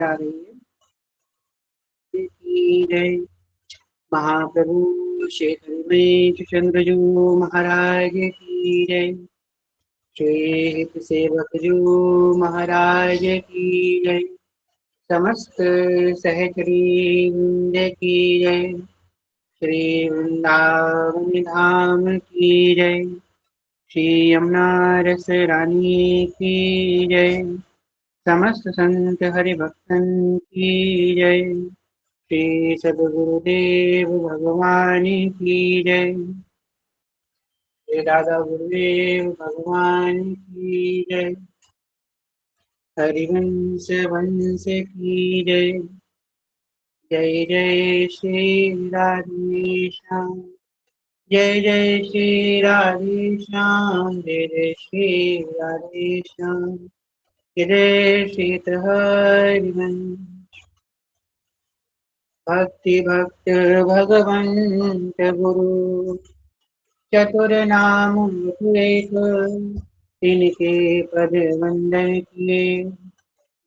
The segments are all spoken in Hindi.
जा रही है की जय। महाप्रभु शेखर में चंद्रजू महाराज की जय। श्री सेवक जू महाराज की जय। समस्त सहचरी वृंद की जय। श्री वृंदावन धाम की जय। श्री यमुना रस रानी की जय। समस्त संत हरिभक्तन की जय। श्री सद्गुरुदेव भगवान की जय। श्री दादा गुरुदेव भगवान की जय। हरिवंश वंश की जय। जय जय श्री राधेश्याम। जय जय श्री राधेश्याम। जय जय श्री राधेश्याम। जय जय श्री हरिवंश। भक्ति भक्त भगवंत गुरु चतुर नाम एक। तिनके पद वंदन किए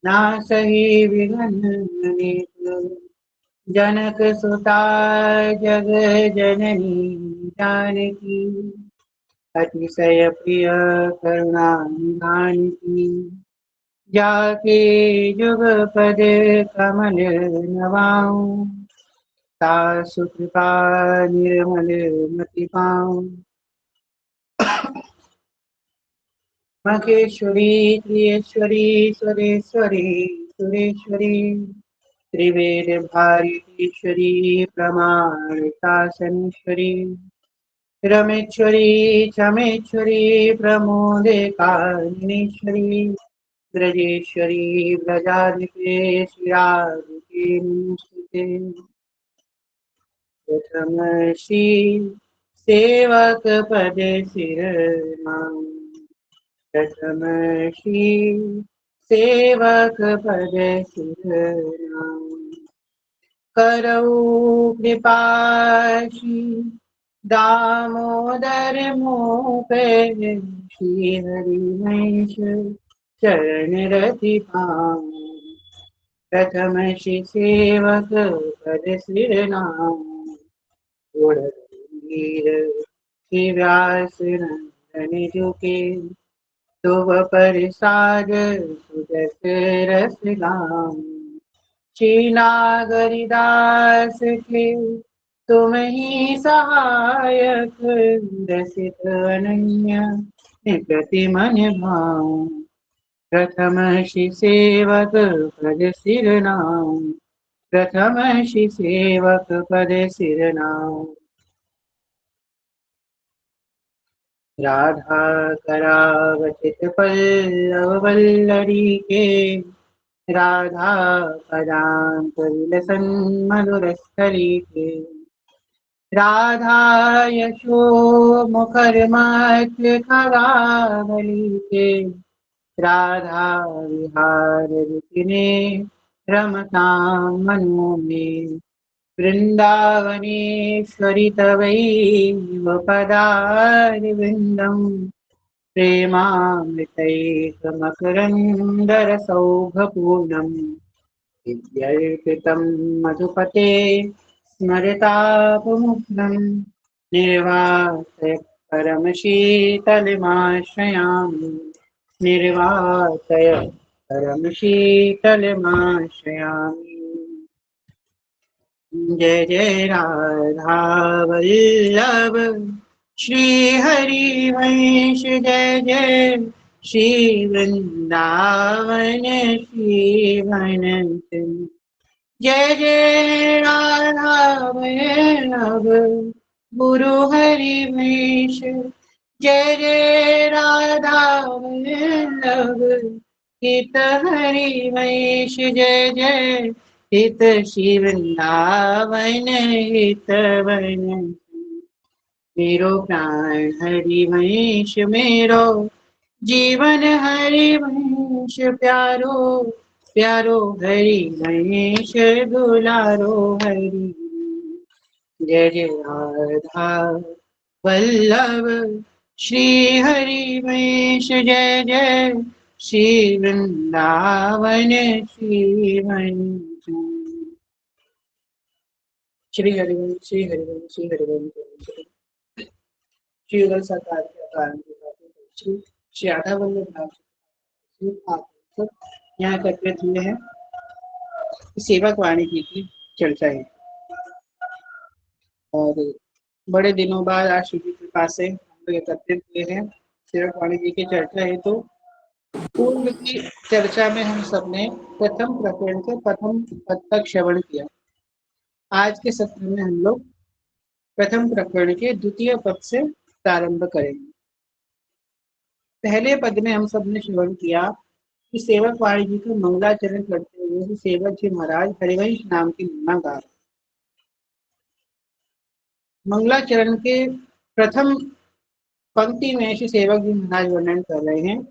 ना सही विघन अनेक। जनक सुता जग जननी जानकी। अतिशय प्रिय करुणा निधान की। जाके जुग पद कमल नवाऊं। तासु कृपा निर्मल मति पाऊं। महेश्वरी त्रियेश्वरी सुरेश्वरी सुरेश्वरी। त्रिवेद भारतीश्वरी प्रमाणिता शनीश्वरी। रमेश्वरी चमेश्वरी प्रमोदे कारिणीश्वरी। ब्रजेश्वरी ब्रजाधिपे श्रीराधिके नमस्ते। प्रथम श्री सेवक पद सिर नाम। प्रथम श्री सेवक पद सिर नाम। करऊ कृपा श्री दामोदर मोपे। श्री हरिवंश चरण रति पाऊं। प्रथम श्री सेवक पद सिर नाम। वीर श्री व्यास नंदन जुके। तुव प्रसाद सुजस रस गाम। श्री नागरिदास के तुम ही सहायक। रसिक अनन्य निकटि मन भाऊं। प्रथम श्री सेवक पद सिर नाम। प्रथम श्री सेवक पद सिर नाम। राधा करावचित पल्लव वल्लरी के। राधा पदांचल मधुर स्थली के। राधा यशो मुखर मध्य खगावली के। राधा विहार रुचिने रमता मनो में। वृंदावनेश्वरी तवैव पदारविन्दम्। प्रेमामृतैकमकरन्दरसौभपूर्णम्। विद्यर्पितं मधुपते स्मरतापमुग्धम्। निर्वातय परमशीतलमाश्रयामि। निर्वातय परमशीतलमाश्रयामि। जय जय राधा वल्लभ श्री हरिवंश। जय जय श्री वृंदावन श्री वनत। जय जय राधा वल्लभ गुरु हरिवंश। जय जय राधा वल्लभ हित हरिवंश। जय जय हित श्री वृंदावन हित वन। मेरो प्राण हरिवंश मेरो जीवन हरिवंश प्यारो। प्यारो हरिवंश दुलारो हरि। जय जय राधा वल्लभ श्री हरिवंश। जय जय श्री वृंदावन श्रीवन श्री हरिवंश श्री हरिवंश श्री हरिवंश श्री उदल सरकार के कारण श्री श्री आधा वल्लभ सब यहाँ एकत्रित हुए हैं। सेवक वाणी जी की चर्चा है और बड़े दिनों बाद आज श्री कृपा से हम लोग एकत्रित हुए हैं सेवक वाणी जी की चर्चा है। तो पूर्व की चर्चा में हम सबने प्रथम प्रकरण के प्रथम पद तक श्रवण किया। आज के सत्र में हम लोग प्रथम प्रकरण के द्वितीय पद से प्रारंभ करेंगे। पहले पद में हम सबने श्रवण किया कि सेवक वाणी जी का मंगलाचरण करते हुए सेवक जी महाराज हरिवंश नाम की महिमा गा रहे। मंगलाचरण के प्रथम पंक्ति में श्री सेवक जी महाराज वर्णन कर रहे हैं।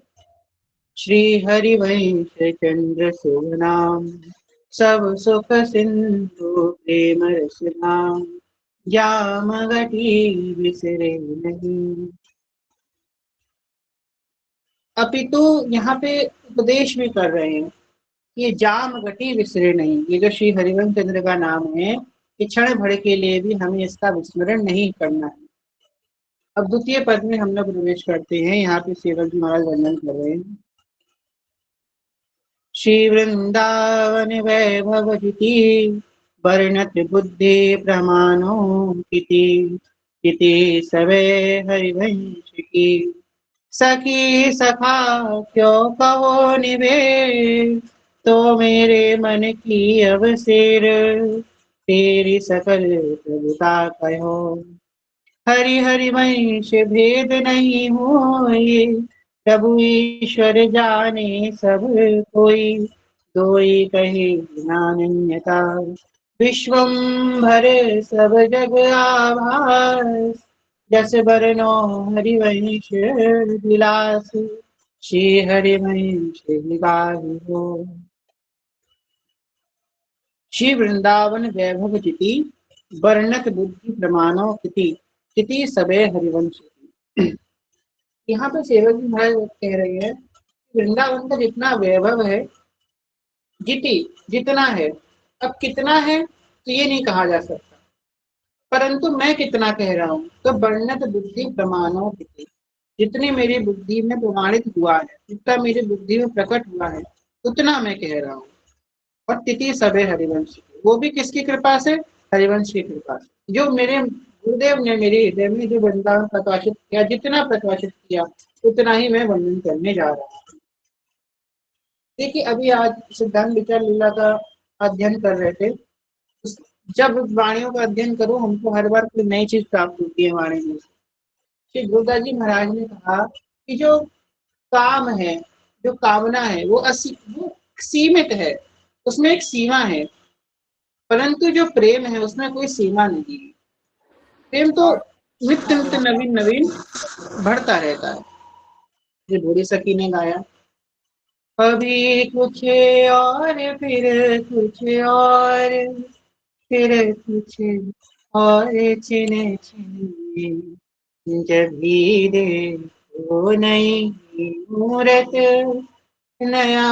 श्री हरिवंश चंद्र सोनाम सब सुख सिंधु प्रेम रस नाम जाम घटी बिसरे नहीं। अपितु यहाँ पे उपदेश भी कर रहे हैं कि जाम घटी विसरे नहीं। ये जो श्री हरिवंश चंद्र का नाम है, कि क्षण भर के लिए भी हमें इसका विस्मरण नहीं करना है। अब द्वितीय पद में हम लोग प्रवेश करते हैं। यहाँ पे सेवक जी महाराज वर्णन कर रहे हैं। श्री वृंदावन वैभव जिति वर्णत बुद्धि प्रमाणो इति सवे हरिवंश की सखी सखा क्यों कहो निवेश तो मेरे मन की अवसेर तेरी सकल प्रभुता कहो। हरि हरिवंश भेद नहीं होए प्रभु ईश्वर जाने सब कोई दोई कहे नान्यता विश्वम्भर सब जग आभास जस बरनो हरिवंश विलास श्री हरिवंश गाहि हो। श्री वृंदावन वैभव जिति वर्णत बुद्धि प्रमाणो किति सबे हरिवंश। यहाँ पे सेवक जी महाराज कह रहे हैं वृंदावन का जितना वैभव है, जिति जितना है, अब कितना है तो ये नहीं कहा जा सकता, परंतु मैं कितना कह रहा हूँ तो वर्णत बुद्धि प्रमाणों किति, जितनी मेरी बुद्धि में प्रमाणित हुआ है, जितना मेरी बुद्धि में प्रकट हुआ है उतना मैं कह रहा हूँ। और तिथि सबे हरिवंश, वो भी किसकी कृपा से? हरिवंश की कृपा से। जो मेरे गुरुदेव ने मेरे हृदय में जो वृंदावन प्रकाशित किया, जितना प्रकाशित किया उतना ही मैं वर्णन करने जा रहा हूँ। देखिए अभी आज सिद्धांत विचार लीला का अध्ययन कर रहे थे। जब वाणियों का अध्ययन करो हमको हर बार कोई नई चीज प्राप्त होती है वाणी में। श्री गुरुदास जी महाराज ने कहा कि जो काम है, जो कामना है वो सीमित है, उसमें एक सीमा है, परंतु जो प्रेम है उसमें कोई सीमा नहीं है। प्रेम तो नित्य नित्य नवीन नवीन बढ़ता रहता है। ये बूढ़ी सखी ने गाया, अभी कुछ और फिर कुछ और फिर कुछ और छिन छिन जब भी देखो नई मूरत नया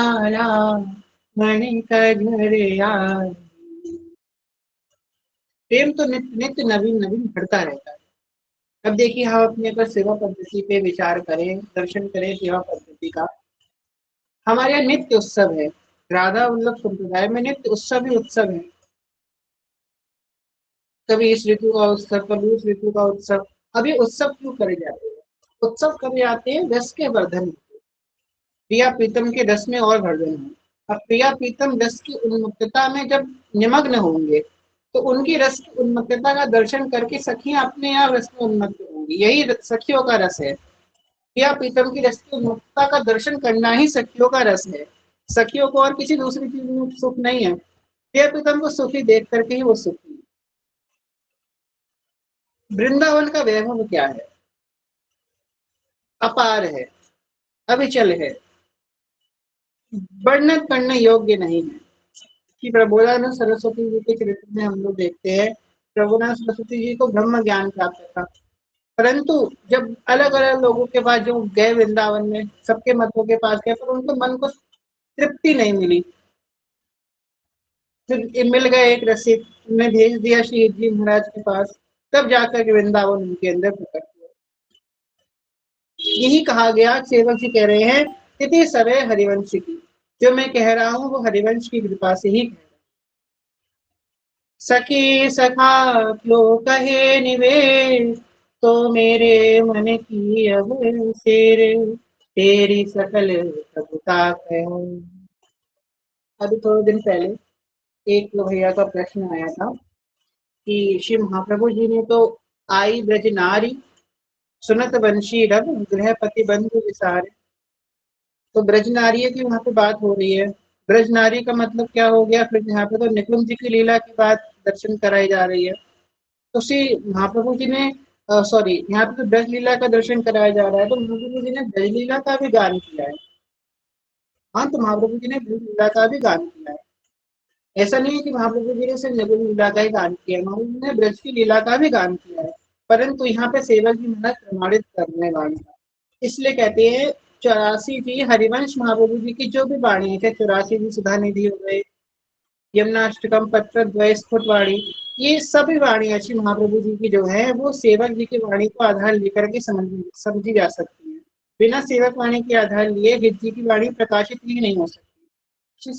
मणि का घर यार। प्रेम तो नित्य नित्य नवीन नवीन बढ़ता रहता है। अब देखिए हम अपने अगर सेवा पद्धति पे विचार करें, दर्शन करें सेवा पद्धति का, हमारे यहाँ नित्य उत्सव है। राधा वल्लभ संप्रदाय में नित्य उत्सव ही उत्सव है। कभी इस ऋतु का उत्सव, कभी उस ऋतु का उत्सव। अभी उत्सव क्यों करे जाते हैं? उत्सव करे जाते हैं रस के वर्धन, प्रिया प्रीतम के रस में और वर्धन है। अब प्रिया प्रीतम रस की उन्मुक्तता में जब निमग्न होंगे तो उनकी रस की उन्मुक्तता का दर्शन करके सखियां अपने यहाँ रस में उन्मत्त होंगी। यही सखियों का रस है। प्रिया प्रीतम की रस की उन्मुक्तता का दर्शन करना ही सखियों का रस है। सखियों को और किसी दूसरी चीज में सुख नहीं है। प्रिया प्रीतम को सुखी देख करके ही वो सुखी। वृंदावन का वैभव क्या है? अपार है, अविचल है, वर्णन करने योग्य नहीं है। कि प्रबोधानंद सरस्वती जी के चरित्र में हम लोग देखते हैं, प्रबोधानंद सरस्वती जी को ब्रह्म ज्ञान प्राप्त था, परंतु जब अलग अलग लोगों के पास जो गए वृंदावन में, सबके मतों के पास गए, पर उनको मन को तृप्ति नहीं मिली। फिर मिल गए एक रसिक, उन्हें भेज दिया श्री जी महाराज के पास, तब जाकर के वृंदावन उनके अंदर प्रकट हुआ। यही कहा गया, सेवक जी कह रहे हैं तिथि सवे हरिवंश की, जो मैं कह रहा हूँ वो हरिवंश की कृपा से ही कह रहा हूँ। सखी सखा क्यों कहे निवेश, तो मेरे मन की अब शेर, तेरी सकल प्रभुता कहो। अभी थोड़े दिन पहले एक भैया का प्रश्न आया था कि श्री महाप्रभु जी ने तो आई ब्रज नारी, सुनत बंशी रब, गृहपति बंधु विसारे। तो ब्रज नारी की वहां पे बात हो रही है। ब्रज नारी का मतलब क्या हो गया, फिर यहाँ पे तो निकुंज जी की लीला की बात दर्शन कराई जा रही है। तो श्री महाप्रभु जी ने सॉरी, यहाँ पे तो ब्रज लीला का दर्शन कराया जा रहा है, तो महाप्रभु जी ने ब्रज लीला का भी गान किया है। हाँ, तो महाप्रभु जी ने ब्रज लीला का भी गान किया है। ऐसा नहीं है कि महाप्रभु जी ने सिर्फ निकुंज लीला का ही गान किया है, महाप्रभु जी ने ब्रज की लीला का भी गान किया है। परंतु यहाँ पे सेवक जी महाराज प्रमाणित करने वाले हैं, इसलिए कहते हैं 84 जी हरिवंश महाप्रभु जी की जो भी वाणी है, चाहे 84 जी सुधा निधि हो गए, यमुनाष्टकम, पत्र द्वय, स्फुट वाणी, ये सभी वाणी श्री महाप्रभु जी की जो है वो सेवक जी की वाणी को आधार लेकर के समझी जा सकती है। बिना सेवक वाणी के आधार लिए हित जी की वाणी प्रकाशित ही नहीं हो सकती।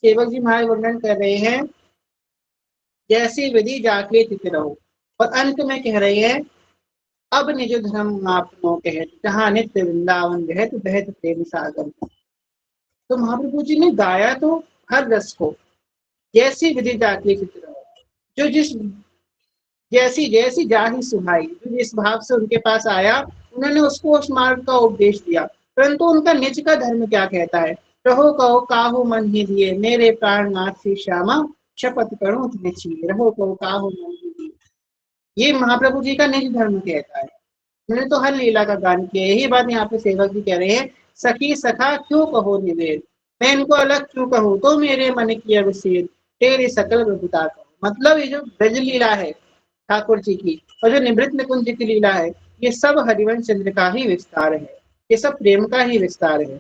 सेवक जी महाराज वर्णन कर रहे हैं, जैसी विधि जाके तिथ रहो, और अंत में कह रहे हैं अब निज धर्म आपनो कहत, जहाँ नित्य वृंदावन बहत बहत प्रेम सागर। तो महाप्रभु जी ने गाया तो हर रस को, जैसी विधि जाके तिथ रहो, जो जिस जैसी जैसी जाहि सुहाई, जो जिस भाव से उनके पास आया उन्होंने उसको उस मार्ग का उपदेश दिया। परंतु उनका निज का धर्म क्या कहता है, रहो कहो काहू मन ही दिए, मेरे प्राणनाथ श्री श्यामा, शपथ करो तुम्हें चाहिए, रहो कहो काहू मन ही दिए। ये महाप्रभु जी का निज धर्म कहता है। उन्होंने तो हर लीला का गान किया। यही बात यहाँ पे सेवक जी कह रहे हैं, सखी सखा क्यों कहो निवेद, मैं इनको अलग क्यों कहूँ, तो मेरे मन की अवसेद, तेरी सकल प्रभुता कहो। मतलब ये जो ब्रज लीला है ठाकुर जी की, और जो निवृत्त निकुंज जी की लीला है, ये सब हरिवंश चंद्र का ही विस्तार है, ये सब प्रेम का ही विस्तार है।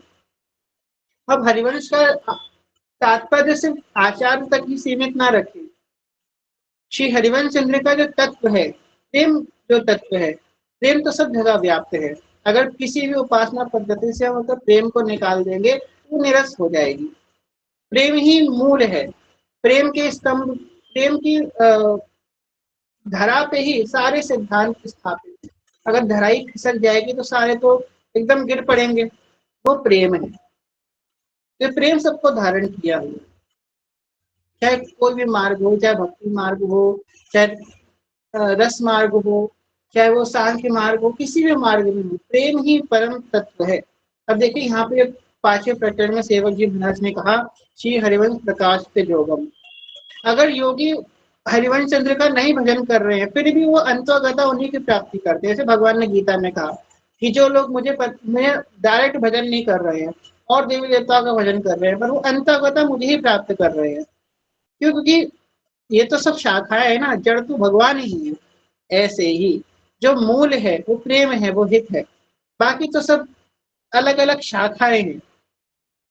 अब हरिवंश का तात्पर्य सिर्फ आचार्य तक ही सीमित ना रखें। श्री हरिवंश चंद्र का जो तत्व है, प्रेम जो तत्व है, प्रेम तो सब जगह व्याप्त है। अगर किसी भी उपासना पद्धति से हम मतलब प्रेम को निकाल देंगे तो निरस हो जाएगी। प्रेम ही मूल है, प्रेम के स्तंभ, प्रेम की धरा पे ही सारे सिद्धांत स्थापित है। अगर धरा ही खिसक जाएगी तो सारे तो एकदम गिर पड़ेंगे। वो प्रेम है, तो प्रेम सबको धारण किया हुआ, चाहे कोई भी मार्ग हो, चाहे भक्ति मार्ग हो, चाहे रस मार्ग हो, चाहे वो सांख्य मार्ग हो, किसी भी मार्ग में हो, प्रेम ही परम तत्व है। अब देखिए यहाँ पे 5वें प्रकरण में सेवक जी महाराज ने कहा, श्री हरिवंश प्रकाश के जोगम। अगर योगी हरिवंश चंद्र का नहीं भजन कर रहे हैं, फिर भी वो अंतोगता उन्हीं की प्राप्ति करते हैं। जैसे भगवान ने गीता में कहा कि जो लोग मुझे डायरेक्ट भजन नहीं कर रहे हैं और देवी देवताओं का भजन कर रहे हैं, पर वो अंतोगता मुझे ही प्राप्त कर रहे हैं। क्यों? क्योंकि ये तो सब शाखाएं है ना, जड़ तो भगवान ही है। ऐसे ही जो मूल है वो प्रेम है, वो हित है, बाकी तो सब अलग अलग शाखाएं हैं।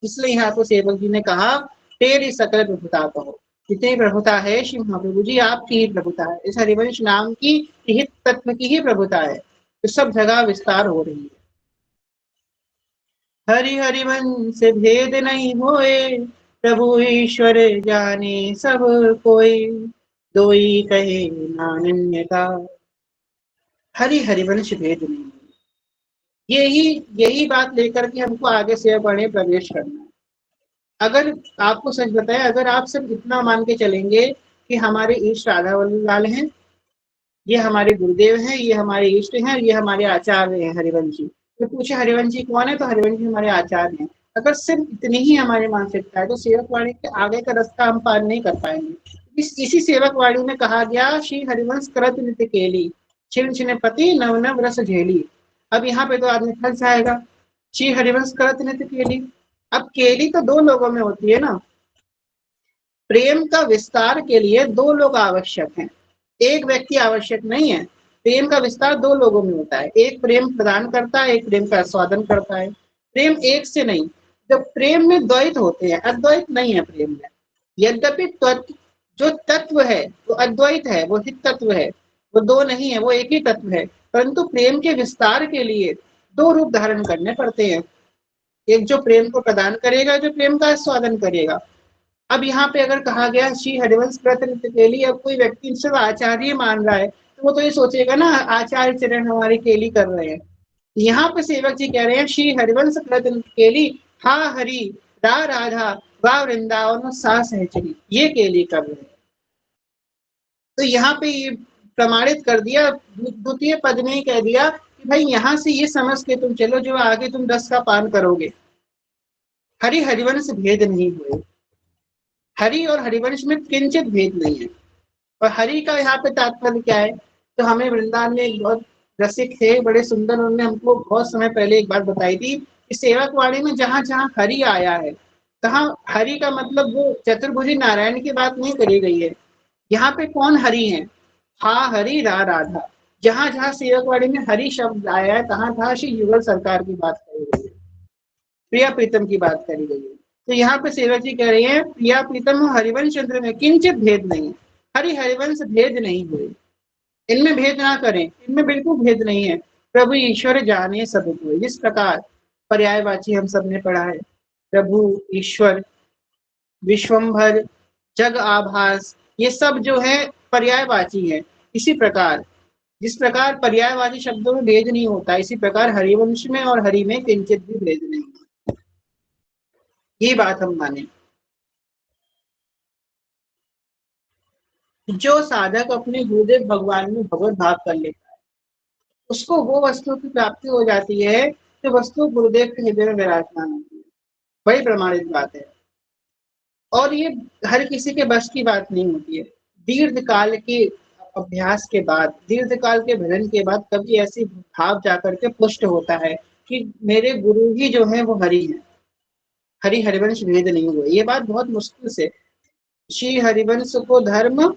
इसलिए यहाँ को सेवक जी ने कहा, तेरी सकल प्रभुता कहो, जितनी प्रभुता है श्री महाप्रभु जी आपकी ही प्रभुता है, इस हरिवंश नाम की हित तत्व की ही प्रभुता है, तो सब जगह विस्तार हो रही है। हरि हरिवंश भेद नहीं होए, प्रभु ईश्वर जाने सब कोई, दोई कहे नानन्यता। हरि हरिवंश भेद नहीं, यही यही बात लेकर के हमको आगे सेवा बढ़े प्रवेश करना है। अगर आपको सच बताएं, अगर आप सिर्फ इतना मान के चलेंगे कि हमारे इष्ट राधा वल्लभ लाल हैं, ये हमारे गुरुदेव हैं, ये हमारे इष्ट हैं, ये हमारे आचार्य हैं हरिवंशी, तो पूछे हरिवंशी कौन है, तो हरिवंशी हमारे आचार्य हैं। अगर सिर्फ इतनी ही हमारी मानसिकता है तो सेवक वाणी के आगे का रास्ता हम पार नहीं कर पाएंगे। इसी सेवक वाणी में कहा गया, श्री हरिवंश करत नित्य केली, छिन छिन पति नव नव रस झेली। अब यहाँ पे तो आदमी फंस जाएगा, श्री हरिवंश करत नित्य केली। अब केली तो दो लोगों में होती है ना, प्रेम का विस्तार के लिए दो लोग आवश्यक हैं, एक व्यक्ति आवश्यक नहीं है। प्रेम का विस्तार दो लोगों में होता है, एक प्रेम प्रदान करता है, एक प्रेम का आस्वादन करता है। प्रेम एक से नहीं, जब प्रेम में द्वैत होते हैं, अद्वैत नहीं है प्रेम में। यद्यपि तत्व जो तत्व है वो अद्वैत है, वो हित तत्व है, वो दो नहीं है, वो एक ही तत्व है, परंतु प्रेम के विस्तार के लिए दो रूप धारण करने पड़ते हैं। एक जो प्रेम को प्रदान करेगा, जो प्रेम का आस्वादन करेगा। अब यहाँ पे अगर कहा गया श्री हरिवंश प्रकृत केली, अब कोई व्यक्ति सिर्फ आचार्य मान रहा है तो वो तो ये सोचेगा ना आचार्य चरण हमारी केली कर रहे हैं। यहाँ पे सेवक जी कह रहे हैं श्री हरिवंश प्रकृत केली, हा हरि रा राधा वा वृंदावन सा सहचरी, ये केली कर रहे हैं। तो यहाँ पे ये प्रमाणित कर दिया, द्वितीय पद में कह दिया कि भाई यहाँ से ये समझ के तुम चलो जो आगे तुम रस का पान करोगे। हरि हरिवंश भेद नहीं हुए, हरि और हरिवंश में किंचित भेद नहीं है। और हरि का यहाँ पे तात्पर्य क्या है, तो हमें वृंदावन में एक बहुत रसिक थे, बड़े सुंदर, उन्होंने हमको बहुत समय पहले एक बात बताई थी कि सेवक वाणी में जहाँ जहाँ हरि आया है, तहाँ हरि का मतलब वो चतुर्भुजी नारायण की बात नहीं करी गई है। यहाँ पे कौन हरि है, हा हरि रा राधा, जहाँ जहाँ सेवक वाणी में हरि शब्द आया है तहाँ तहाँ श्री युगल सरकार की बात करी गई है, प्रिया प्रीतम की बात करी गई है। तो यहाँ पे सेवक जी कह रहे हैं प्रिया प्रीतम और हरिवंश चंद्र में किंचित भेद नहीं, हरि हरिवंश भेद नहीं हुए, इनमें भेद ना करें, इनमें बिल्कुल भेद नहीं है। प्रभु ईश्वर जाने सब कोई, जिस प्रकार पर्यायवाची हम सब ने पढ़ा है, प्रभु ईश्वर विश्वम्भर जग आभास, ये सब जो है पर्यायवाची है। इसी प्रकार जिस प्रकार पर्यायवाची शब्दों में भेद नहीं होता, इसी प्रकार हरिवंश में और हरि में किंचित भी भेद नहीं, ये बात हम माने। जो साधक अपने गुरुदेव भगवान में भगवत भाव कर लेता है, उसको वो वस्तु की प्राप्ति हो जाती है जो वस्तु गुरुदेव के हृदय में विराजमान होती है। बड़ी प्रमाणित बात है, और ये हर किसी के बस की बात नहीं होती है। दीर्घ काल के अभ्यास के बाद, दीर्घ काल के भजन के बाद कभी ऐसी भाव जाकर के पुष्ट होता है कि मेरे गुरु ही जो है वो हरि है, हरि हरिवंश भेद नहीं हुए। ये बात बहुत मुश्किल से, श्री हरिवंश को धर्म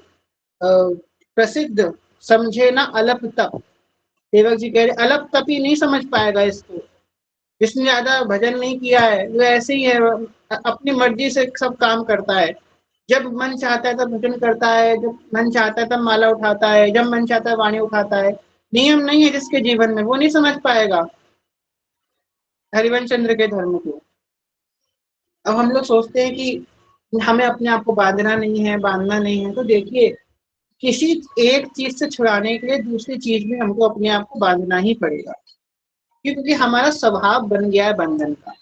प्रसिद्ध समझे ना अलप तप, सेवक जी कह रहे अलप तप ही नहीं समझ पाएगा इसको, जिसने ज्यादा भजन नहीं किया है वो ऐसे ही है, अपनी मर्जी से सब काम करता है, जब मन चाहता है तब भजन करता है, जब मन चाहता है तब माला उठाता है, जब मन चाहता है वाणी उठाता है। नियम नहीं है जिसके जीवन में, वो नहीं समझ पाएगा हरिवंश चंद्र के धर्म को। अब हम लोग सोचते हैं कि हमें अपने आप को बांधना नहीं है, बांधना नहीं है, तो देखिए किसी एक चीज से छुड़ाने के लिए दूसरी चीज में हमको अपने आप को बांधना ही पड़ेगा, क्योंकि हमारा स्वभाव बन गया है बंधन का।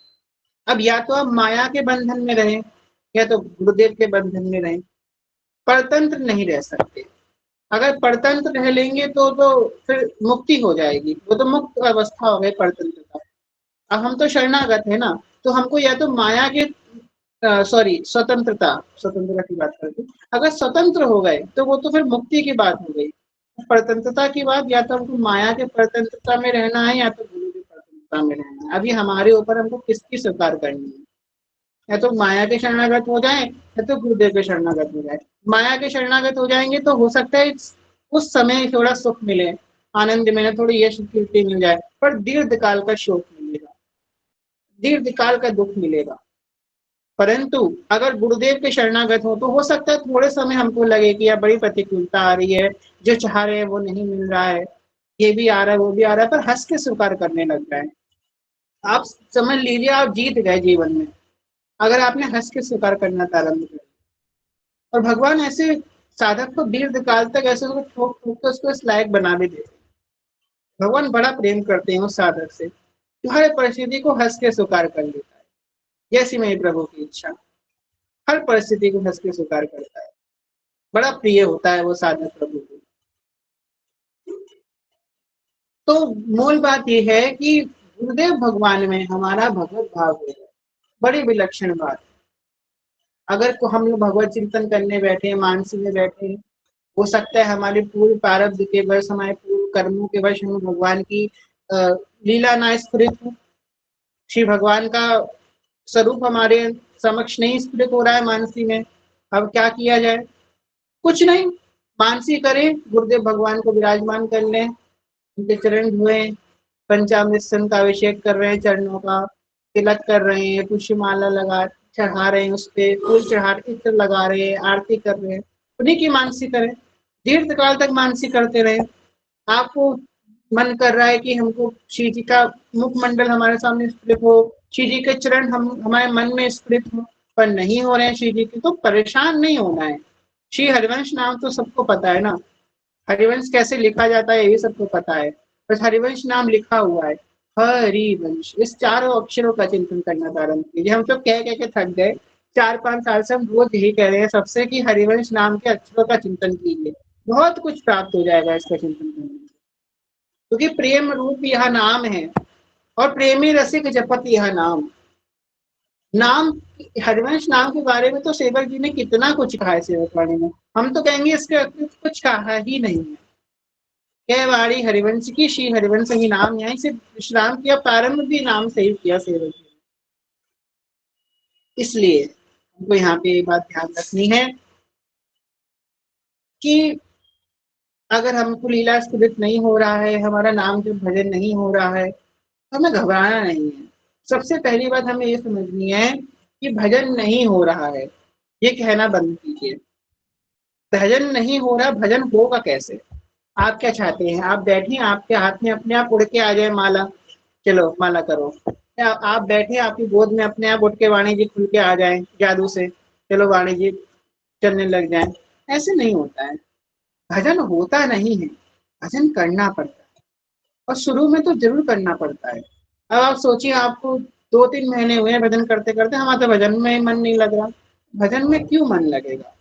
अब या तो आप माया के बंधन में रहें या तो गुरुदेव के बंधन में रहें, परतंत्र नहीं रह सकते। अगर परतंत्र रह लेंगे तो फिर मुक्ति हो जाएगी, वो तो मुक्त अवस्था हो गई परतंत्र का। अब हम तो शरणागत है ना, तो हमको या तो माया के सॉरी स्वतंत्रता, स्वतंत्रता की बात करते, अगर स्वतंत्र हो गए तो वो तो फिर मुक्ति की बात हो गई। परतंत्रता की बात, या तो हमको माया के परतंत्रता में रहना है या तो गुरु की परतंत्रता में रहना है। अभी हमारे ऊपर हमको किसकी स्वीकार करनी है, या तो माया के शरणागत हो जाए या तो गुरुदेव के शरणागत हो जाए। माया के शरणागत हो जाएंगे तो हो सकता है उस समय थोड़ा सुख मिले, आनंद मिले, थोड़ी यश कीर्ति मिल जाए, पर दीर्घ काल का शोक मिलेगा, दीर्घ काल का दुख मिलेगा। परंतु अगर गुरुदेव के शरणागत हो तो हो सकता है थोड़े समय हमको लगे कि यार बड़ी प्रतिकूलता आ रही है, जो चाह रहे हैं वो नहीं मिल रहा है, ये भी आ रहा है वो भी आ रहा है, पर हंस के स्वीकार करने लग जाए। आप समझ लीजिए आप जीत गए जीवन में, अगर आपने हंस के स्वीकार करना प्रारंभ कर। और भगवान ऐसे साधक को दीर्घ काल तक ऐसे उसको ठोक ठोक कर उसको इस लायक बना भी देते। भगवान बड़ा प्रेम करते हैं उस साधक से, जो हर परिस्थिति को हंस के स्वीकार कर लेता है, जैसी मेरे प्रभु की इच्छा, हर परिस्थिति को हंस के स्वीकार करता है। बड़ा प्रिय होता है वो साधक प्रभु को। तो मूल बात यह है कि गुरुदेव भगवान में हमारा भगवत भाव हो जाए, बड़ी विलक्षण बात। अगर को हम लोग भगवत चिंतन करने बैठे, मानसी में बैठे, हो सकता है हमारे पूर्व प्रारब्ध के वश, हमारे पूर्व कर्मों के वश हम भगवान की लीला ना स्फुरित हो, श्री भगवान का स्वरूप हमारे समक्ष नहीं स्फुरित हो रहा है मानसी में। अब क्या किया जाए, कुछ नहीं, मानसी करें, गुरुदेव भगवान को विराजमान कर लें, उनके चरण धोएं, पंचामृत सन का अभिषेक कर रहे हैं, चरणों का तिलक कर रहे हैं, पुष्पमाला लगा चढ़ा रहे हैं, उस पे फूल चढ़ा इत्र लगा रहे हैं, आरती कर रहे हैं, उन्हीं की मानसी करें। दीर्घ काल तक मानसी करते रहे। आपको मन कर रहा है कि हमको श्री जी का मुखमंडल हमारे सामने स्फुरित हो, श्री जी के चरण हम हमारे मन में स्फुरित हो, पर नहीं हो रहे हैं श्री जी के, तो परेशान नहीं होना है। श्री हरिवंश नाम तो सबको पता है ना, हरिवंश कैसे लिखा जाता है ये भी सबको पता है, बस हरिवंश नाम लिखा हुआ है। हरिवंश, इस चारों अक्षरों का चिंतन करना प्रारंभ कीजिए। हम तो कह के थक गए, 4-5 साल से हम रोज यही कह रहे हैं सबसे कि हरिवंश नाम के अक्षरों का चिंतन कीजिए, बहुत कुछ प्राप्त हो जाएगा इसका चिंतन करने से। क्योंकि प्रेम रूप यह नाम है, और प्रेमी रसिक जपत यह नाम। नाम, हरिवंश नाम के बारे में तो सेवक जी ने कितना कुछ कहा है सेवक वाणी में, हम तो कहेंगे इसके अतिरिक्त कुछ कहा ही नहीं है। कैवाड़ी हरिवंश की, श्री हरिवंश ही नाम, यहीं से विश्राम किया, प्रारंभ भी नाम से ही किया सेवक जी। इसलिए हमको यहाँ पे ये बात ध्यान रखनी है कि अगर हमको लीला स्फुरित नहीं हो रहा है, हमारा नाम जब भजन नहीं हो रहा है, तो हमें घबराना नहीं है। सबसे पहली बात हमें ये समझनी है कि भजन नहीं हो रहा है, ये कहना बंद कीजिए। भजन नहीं हो रहा, भजन होगा कैसे? आप क्या चाहते हैं? आप बैठे, आपके हाथ में अपने आप उड़ के आ जाए माला, चलो माला करो। या आप बैठे, आपकी गोद में अपने आप उठ के वाणी जी खुल के आ जाए जादू से, चलो वाणी जी चलने लग जाए। ऐसे नहीं होता है, भजन होता नहीं है, भजन करना पड़ता है, और शुरू में तो जरूर करना पड़ता है। अब आप सोचिए, आपको 2-3 महीने हुए हैं भजन करते करते, हमारा तो भजन में मन नहीं लग रहा। भजन में क्यों मन लगेगा?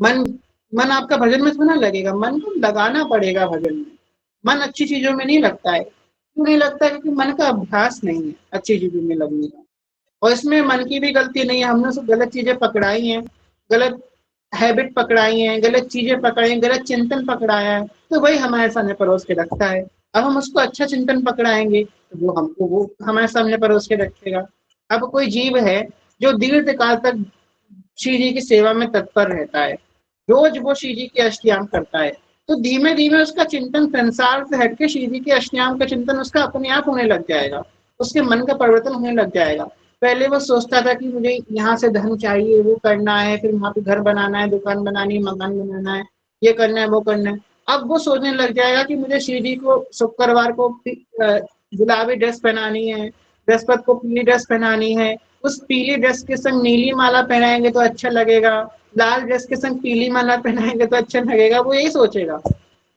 मन मन आपका भजन में थोड़ा ना लगेगा, मन को लगाना पड़ेगा भजन में। मन अच्छी चीजों में नहीं लगता है, क्यों नहीं लगता? क्योंकि मन का अभ्यास नहीं है अच्छी चीजों में लगने का। और इसमें मन की भी गलती नहीं है, हमने सब गलत चीजें पकड़ाई हैं, गलत हैबिट पकड़ाई है, गलत चीजें पकड़ाई हैं, गलत चिंतन पकड़ाया है, तो वही हमारे सामने परोस के रखता है। अब हम उसको अच्छा चिंतन पकड़ाएंगे तो वो हमारे सामने परोस के रखेगा। अब कोई जीव है जो दीर्घ काल तक श्री जी की सेवा में तत्पर रहता है, रोज वो श्री जी के अष्टयाम करता है, तो धीमे धीमे उसका चिंतन संसार से हटके श्री जी के अष्टयाम का चिंतन उसका अपने आप होने लग जाएगा, उसके मन का परिवर्तन होने लग जाएगा। पहले वो सोचता था कि मुझे यहाँ से धन चाहिए, वो करना है, फिर वहां पे घर बनाना है, दुकान बनानी है, मकान बनाना है, ये करना है, वो करना है। अब वो सोचने लग जाएगा कि मुझे श्री जी को शुक्रवार को गुलाबी ड्रेस पहनानी है, बृहस्पति को पीली ड्रेस पहनानी है, उस पीली ड्रेस के संग नीली माला पहनाएंगे तो अच्छा लगेगा, लाल ड्रेस के संग पीली माला पहनाएंगे तो अच्छा लगेगा, वो यही सोचेगा,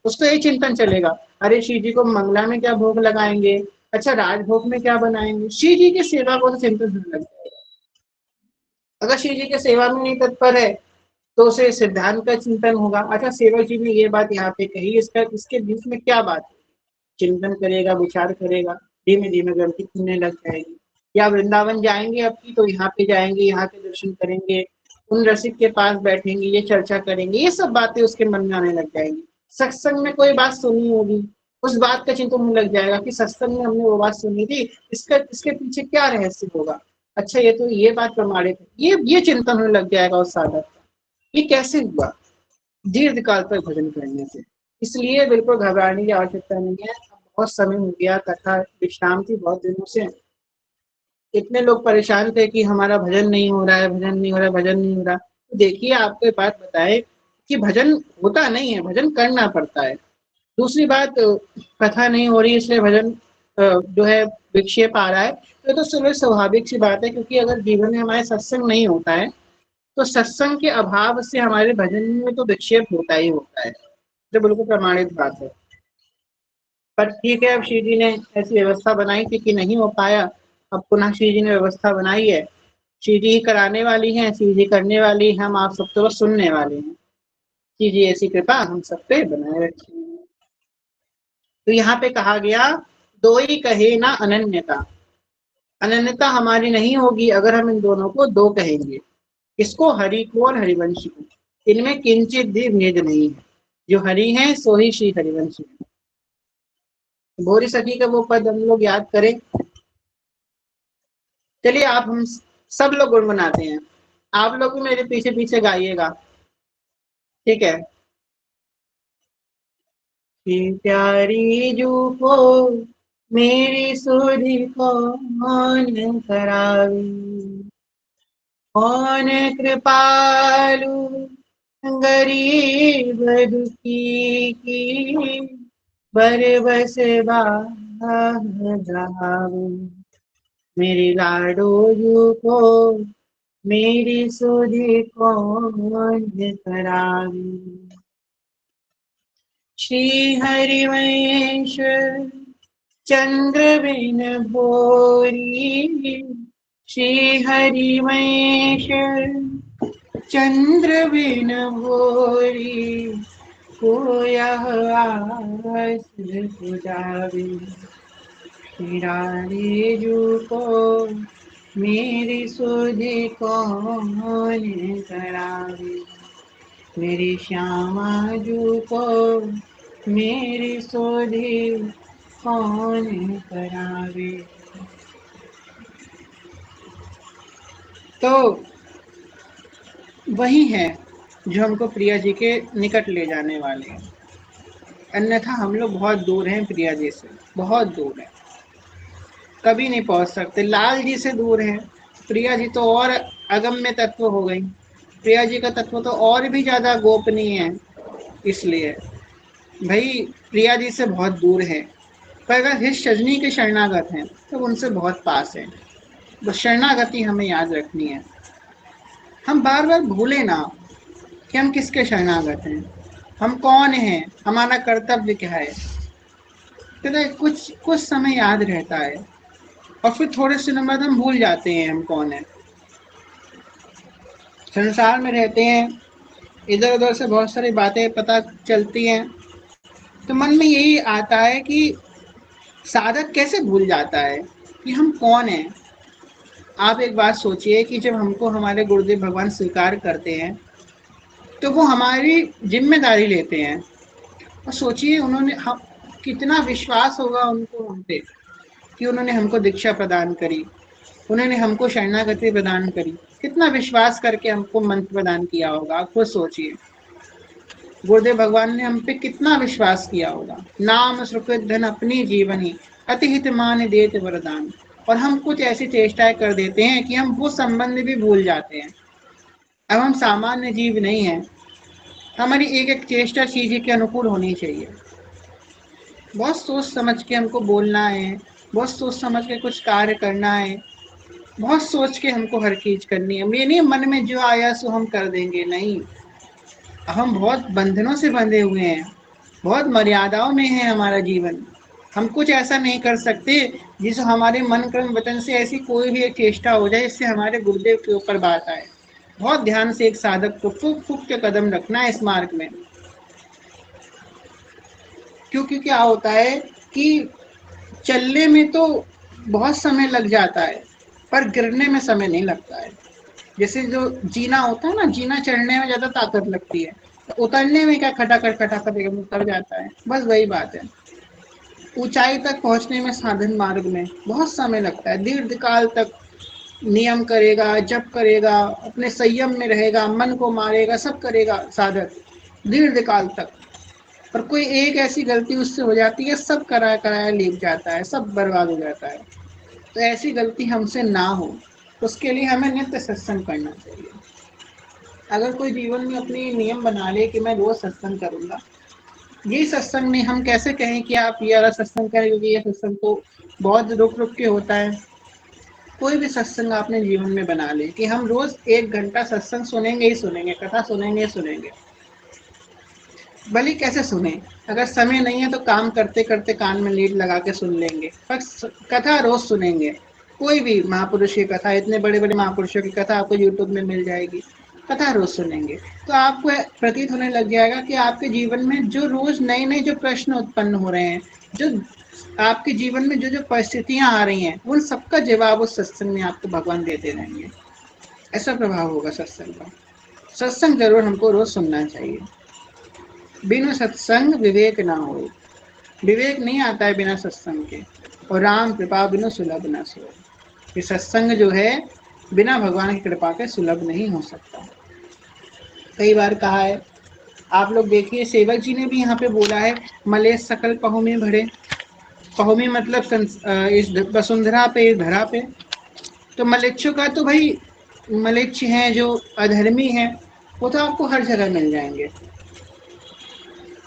उसको यही चिंतन चलेगा। अरे श्री जी को मंगला में क्या भोग लगाएंगे, अच्छा राजभोग में क्या बनाएंगे, श्री जी की सेवा को तो चिंतन होने लग जाएगा। अगर श्री जी के सेवा में नहीं तत्पर है तो उसे सिद्धांत का चिंतन होगा। अच्छा सेवक जी ने ये बात यहाँ पे कही, इसका इसके बीच में क्या बात है? चिंतन करेगा, विचार करेगा, धीमे धीमे ग्रंथि खुलने लग जाएगी। या वृंदावन जाएंगे अब की तो यहाँ पे जाएंगे, यहाँ के दर्शन करेंगे, उन रसिक के पास बैठेंगे, ये चर्चा करेंगे, ये सब बातें उसके मन में आने लग जाएंगी। सत्संग में कोई बात सुनी होगी, उस बात का चिंतन होने लग जाएगा कि सत्संग में हमने वो बात सुनी थी, इसका इसके पीछे क्या रहस्य होगा, अच्छा ये तो ये बात प्रमाणित है, ये चिंतन होने लग जाएगा उस साधक का। ये कैसे हुआ? दीर्घ काल तक भजन करने से। इसलिए बिल्कुल घबराने की आवश्यकता नहीं है। बहुत समय हो गया, कथा विश्राम थी बहुत दिनों से, इतने लोग परेशान थे कि हमारा भजन नहीं हो रहा है, भजन नहीं हो रहा है, भजन नहीं हो रहा। तो देखिए आपको एक बात बताए कि भजन होता नहीं है, भजन करना पड़ता है। दूसरी बात, कथा नहीं हो रही इसलिए भजन जो है विक्षेप आ रहा है, तो सुबह स्वाभाविक सी बात है, क्योंकि अगर जीवन में हमारे सत्संग नहीं होता है तो सत्संग के अभाव से हमारे भजन में तो विक्षेप होता ही होता है, जो बिल्कुल प्रमाणित बात है। पर ठीक है, अब श्री जी ने ऐसी व्यवस्था बनाई थी कि नहीं हो पाया, अब पुनः श्री जी ने व्यवस्था बनाई है। श्री जी कराने वाली हैं, श्री जी करने वाली, हम आप सब तो बस सुनने वाले हैं। श्री जी ऐसी कृपा हम सब पे बनाए रखें। तो यहाँ पे कहा गया, दो ही कहे ना अनन्यता। अनन्यता हमारी नहीं होगी अगर हम इन दोनों को दो कहेंगे। किसको? हरि को और हरिवंश को। इनमें किंचित भी भेद नहीं है, जो हरि है सो ही श्री हरिवंश है। भोरी सखी का वो पद हम लोग याद करें। चलिए आप हम सब लोग गुनगुनाते हैं, आप लोग भी मेरे पीछे पीछे गाइएगा। ठीक है। कि प्यारी जू को मेरी सुधि कौन करावी, कौन कृपालु गरीब दुखी की बरबस जावे। मेरी लाडोजू को मेरी सुधि कौन करावी। श्री हरिवंश चंद्र बिन भोरी, श्री हरिवंश चंद्र बिन भोरी, को यह आस बुझावे। श्री राधे जू को मेरी सुधि कौन करावे। मेरी श्यामा जू को मेरी सुधि कौन करावे। तो वही है जो हमको प्रिया जी के निकट ले जाने वाले हैं, अन्यथा हम लोग बहुत दूर हैं प्रिया जी से, बहुत दूर हैं, कभी नहीं पहुंच सकते। लाल जी से दूर हैं, प्रिया जी तो और अगम्य तत्व हो गई, प्रिया जी का तत्व तो और भी ज्यादा गोपनीय है। इसलिए भाई प्रिया जी से बहुत दूर है, पर अगर हिस सजनी के शरणागत हैं तो उनसे बहुत पास है। तो शरणागति हमें याद रखनी है। हम बार बार भूले ना कि हम किसके शरणागत हैं, हम कौन हैं, हमारा कर्तव्य क्या है। तो कुछ कुछ समय याद रहता है और फिर थोड़े दिनों बाद हम भूल जाते हैं हम कौन है। संसार में रहते हैं, इधर उधर से बहुत सारी बातें पता चलती हैं, तो मन में यही आता है कि साधक कैसे भूल जाता है कि हम कौन हैं। आप एक बात सोचिए कि जब हमको हमारे गुरुदेव भगवान स्वीकार करते हैं तो वो हमारी जिम्मेदारी लेते हैं, और सोचिए उन्होंने हम कितना विश्वास होगा उनको हम पे कि उन्होंने हमको दीक्षा प्रदान करी, उन्होंने हमको शरणागति प्रदान करी, कितना विश्वास करके हमको मंत्र प्रदान किया होगा। आप खुद सोचिए गुरुदेव भगवान ने हम पे कितना विश्वास किया होगा। नाम सुकृत धन अपनी जीवनी, अति हित मान देत वरदान। और हम कुछ ऐसी चेष्टाएं कर देते हैं कि हम वो संबंध भी भूल जाते हैं। अब हम सामान्य जीव नहीं हैं, हमारी एक एक चेष्टा चीज के अनुकूल होनी चाहिए। बहुत सोच समझ के हमको बोलना है, बहुत सोच समझ के कुछ कार्य करना है, बहुत सोच के हमको हर चीज करनी है। ये नहीं मन में जो आया सो हम कर देंगे, नहीं। हम बहुत बंधनों से बंधे हुए हैं, बहुत मर्यादाओं में है हमारा जीवन। हम कुछ ऐसा नहीं कर सकते जिससे हमारे मन कर्म वचन से ऐसी कोई भी एक चेष्टा हो जाए जिससे हमारे गुरुदेव के ऊपर बात आए। बहुत ध्यान से एक साधक को फूक फूक के कदम रखना है इस मार्ग में। क्योंकि क्या होता है कि चलने में तो बहुत समय लग जाता है, पर गिरने में समय नहीं लगता है। जैसे जो जीना होता है ना, जीना चढ़ने में ज्यादा ताकत लगती है, तो उतरने में क्या खटाखट खटाखट एकदम उतर जाता है। बस वही बात है, ऊंचाई तक पहुंचने में साधन मार्ग में बहुत समय लगता है। दीर्घ काल तक नियम करेगा, जप करेगा, अपने संयम में रहेगा, मन को मारेगा, सब करेगा साधक दीर्घ काल तक। पर कोई एक ऐसी गलती उससे हो जाती है, सब कराया कराया लीक जाता है, सब बर्बाद हो जाता है। तो ऐसी गलती हमसे ना हो, उसके लिए हमें नित्य सत्संग करना चाहिए। अगर कोई जीवन में अपनी नियम बना ले कि मैं रोज सत्संग करूंगा, ये सत्संग में हम कैसे कहें कि आप ये वाला सत्संग करें, क्योंकि ये सत्संग तो बहुत रुक रुक के होता है। कोई भी सत्संग आपने जीवन में बना ले कि हम रोज 1 घंटा सत्संग सुनेंगे ही सुनेंगे, कथा सुनेंगे ही सुनेंगे। भले कैसे सुने, अगर समय नहीं है तो काम करते करते कान में लीड लगा के सुन लेंगे, पर कथा रोज सुनेंगे। कोई भी महापुरुष की कथा, इतने बड़े बड़े महापुरुषों की कथा आपको यूट्यूब में मिल जाएगी, कथा रोज सुनेंगे तो आपको प्रतीत होने लग जाएगा कि आपके जीवन में जो रोज नए नए जो प्रश्न उत्पन्न हो रहे हैं, जो आपके जीवन में जो जो परिस्थितियां आ रही हैं, उन सबका जवाब उस सत्संग में आपको भगवान देते रहेंगे। ऐसा प्रभाव होगा सत्संग का। सत्संग जरूर हमको रोज सुनना चाहिए। बिनु सत्संग विवेक ना हो, विवेक नहीं आता है बिना सत्संग के, और राम कृपा बिनु सुलभ न सो। ये सत्संग जो है बिना भगवान की कृपा के सुलभ नहीं हो सकता। कई बार कहा है आप लोग देखिए सेवक जी ने भी यहाँ पे बोला है, मलेच्छ सकल पहु में भरे। पहु में मतलब इस वसुंधरा पे, इस धरा पे। तो मलेच्छों का तो भाई, मलेच्छ हैं जो अधर्मी हैं, वो तो आपको हर जगह मिल जाएंगे,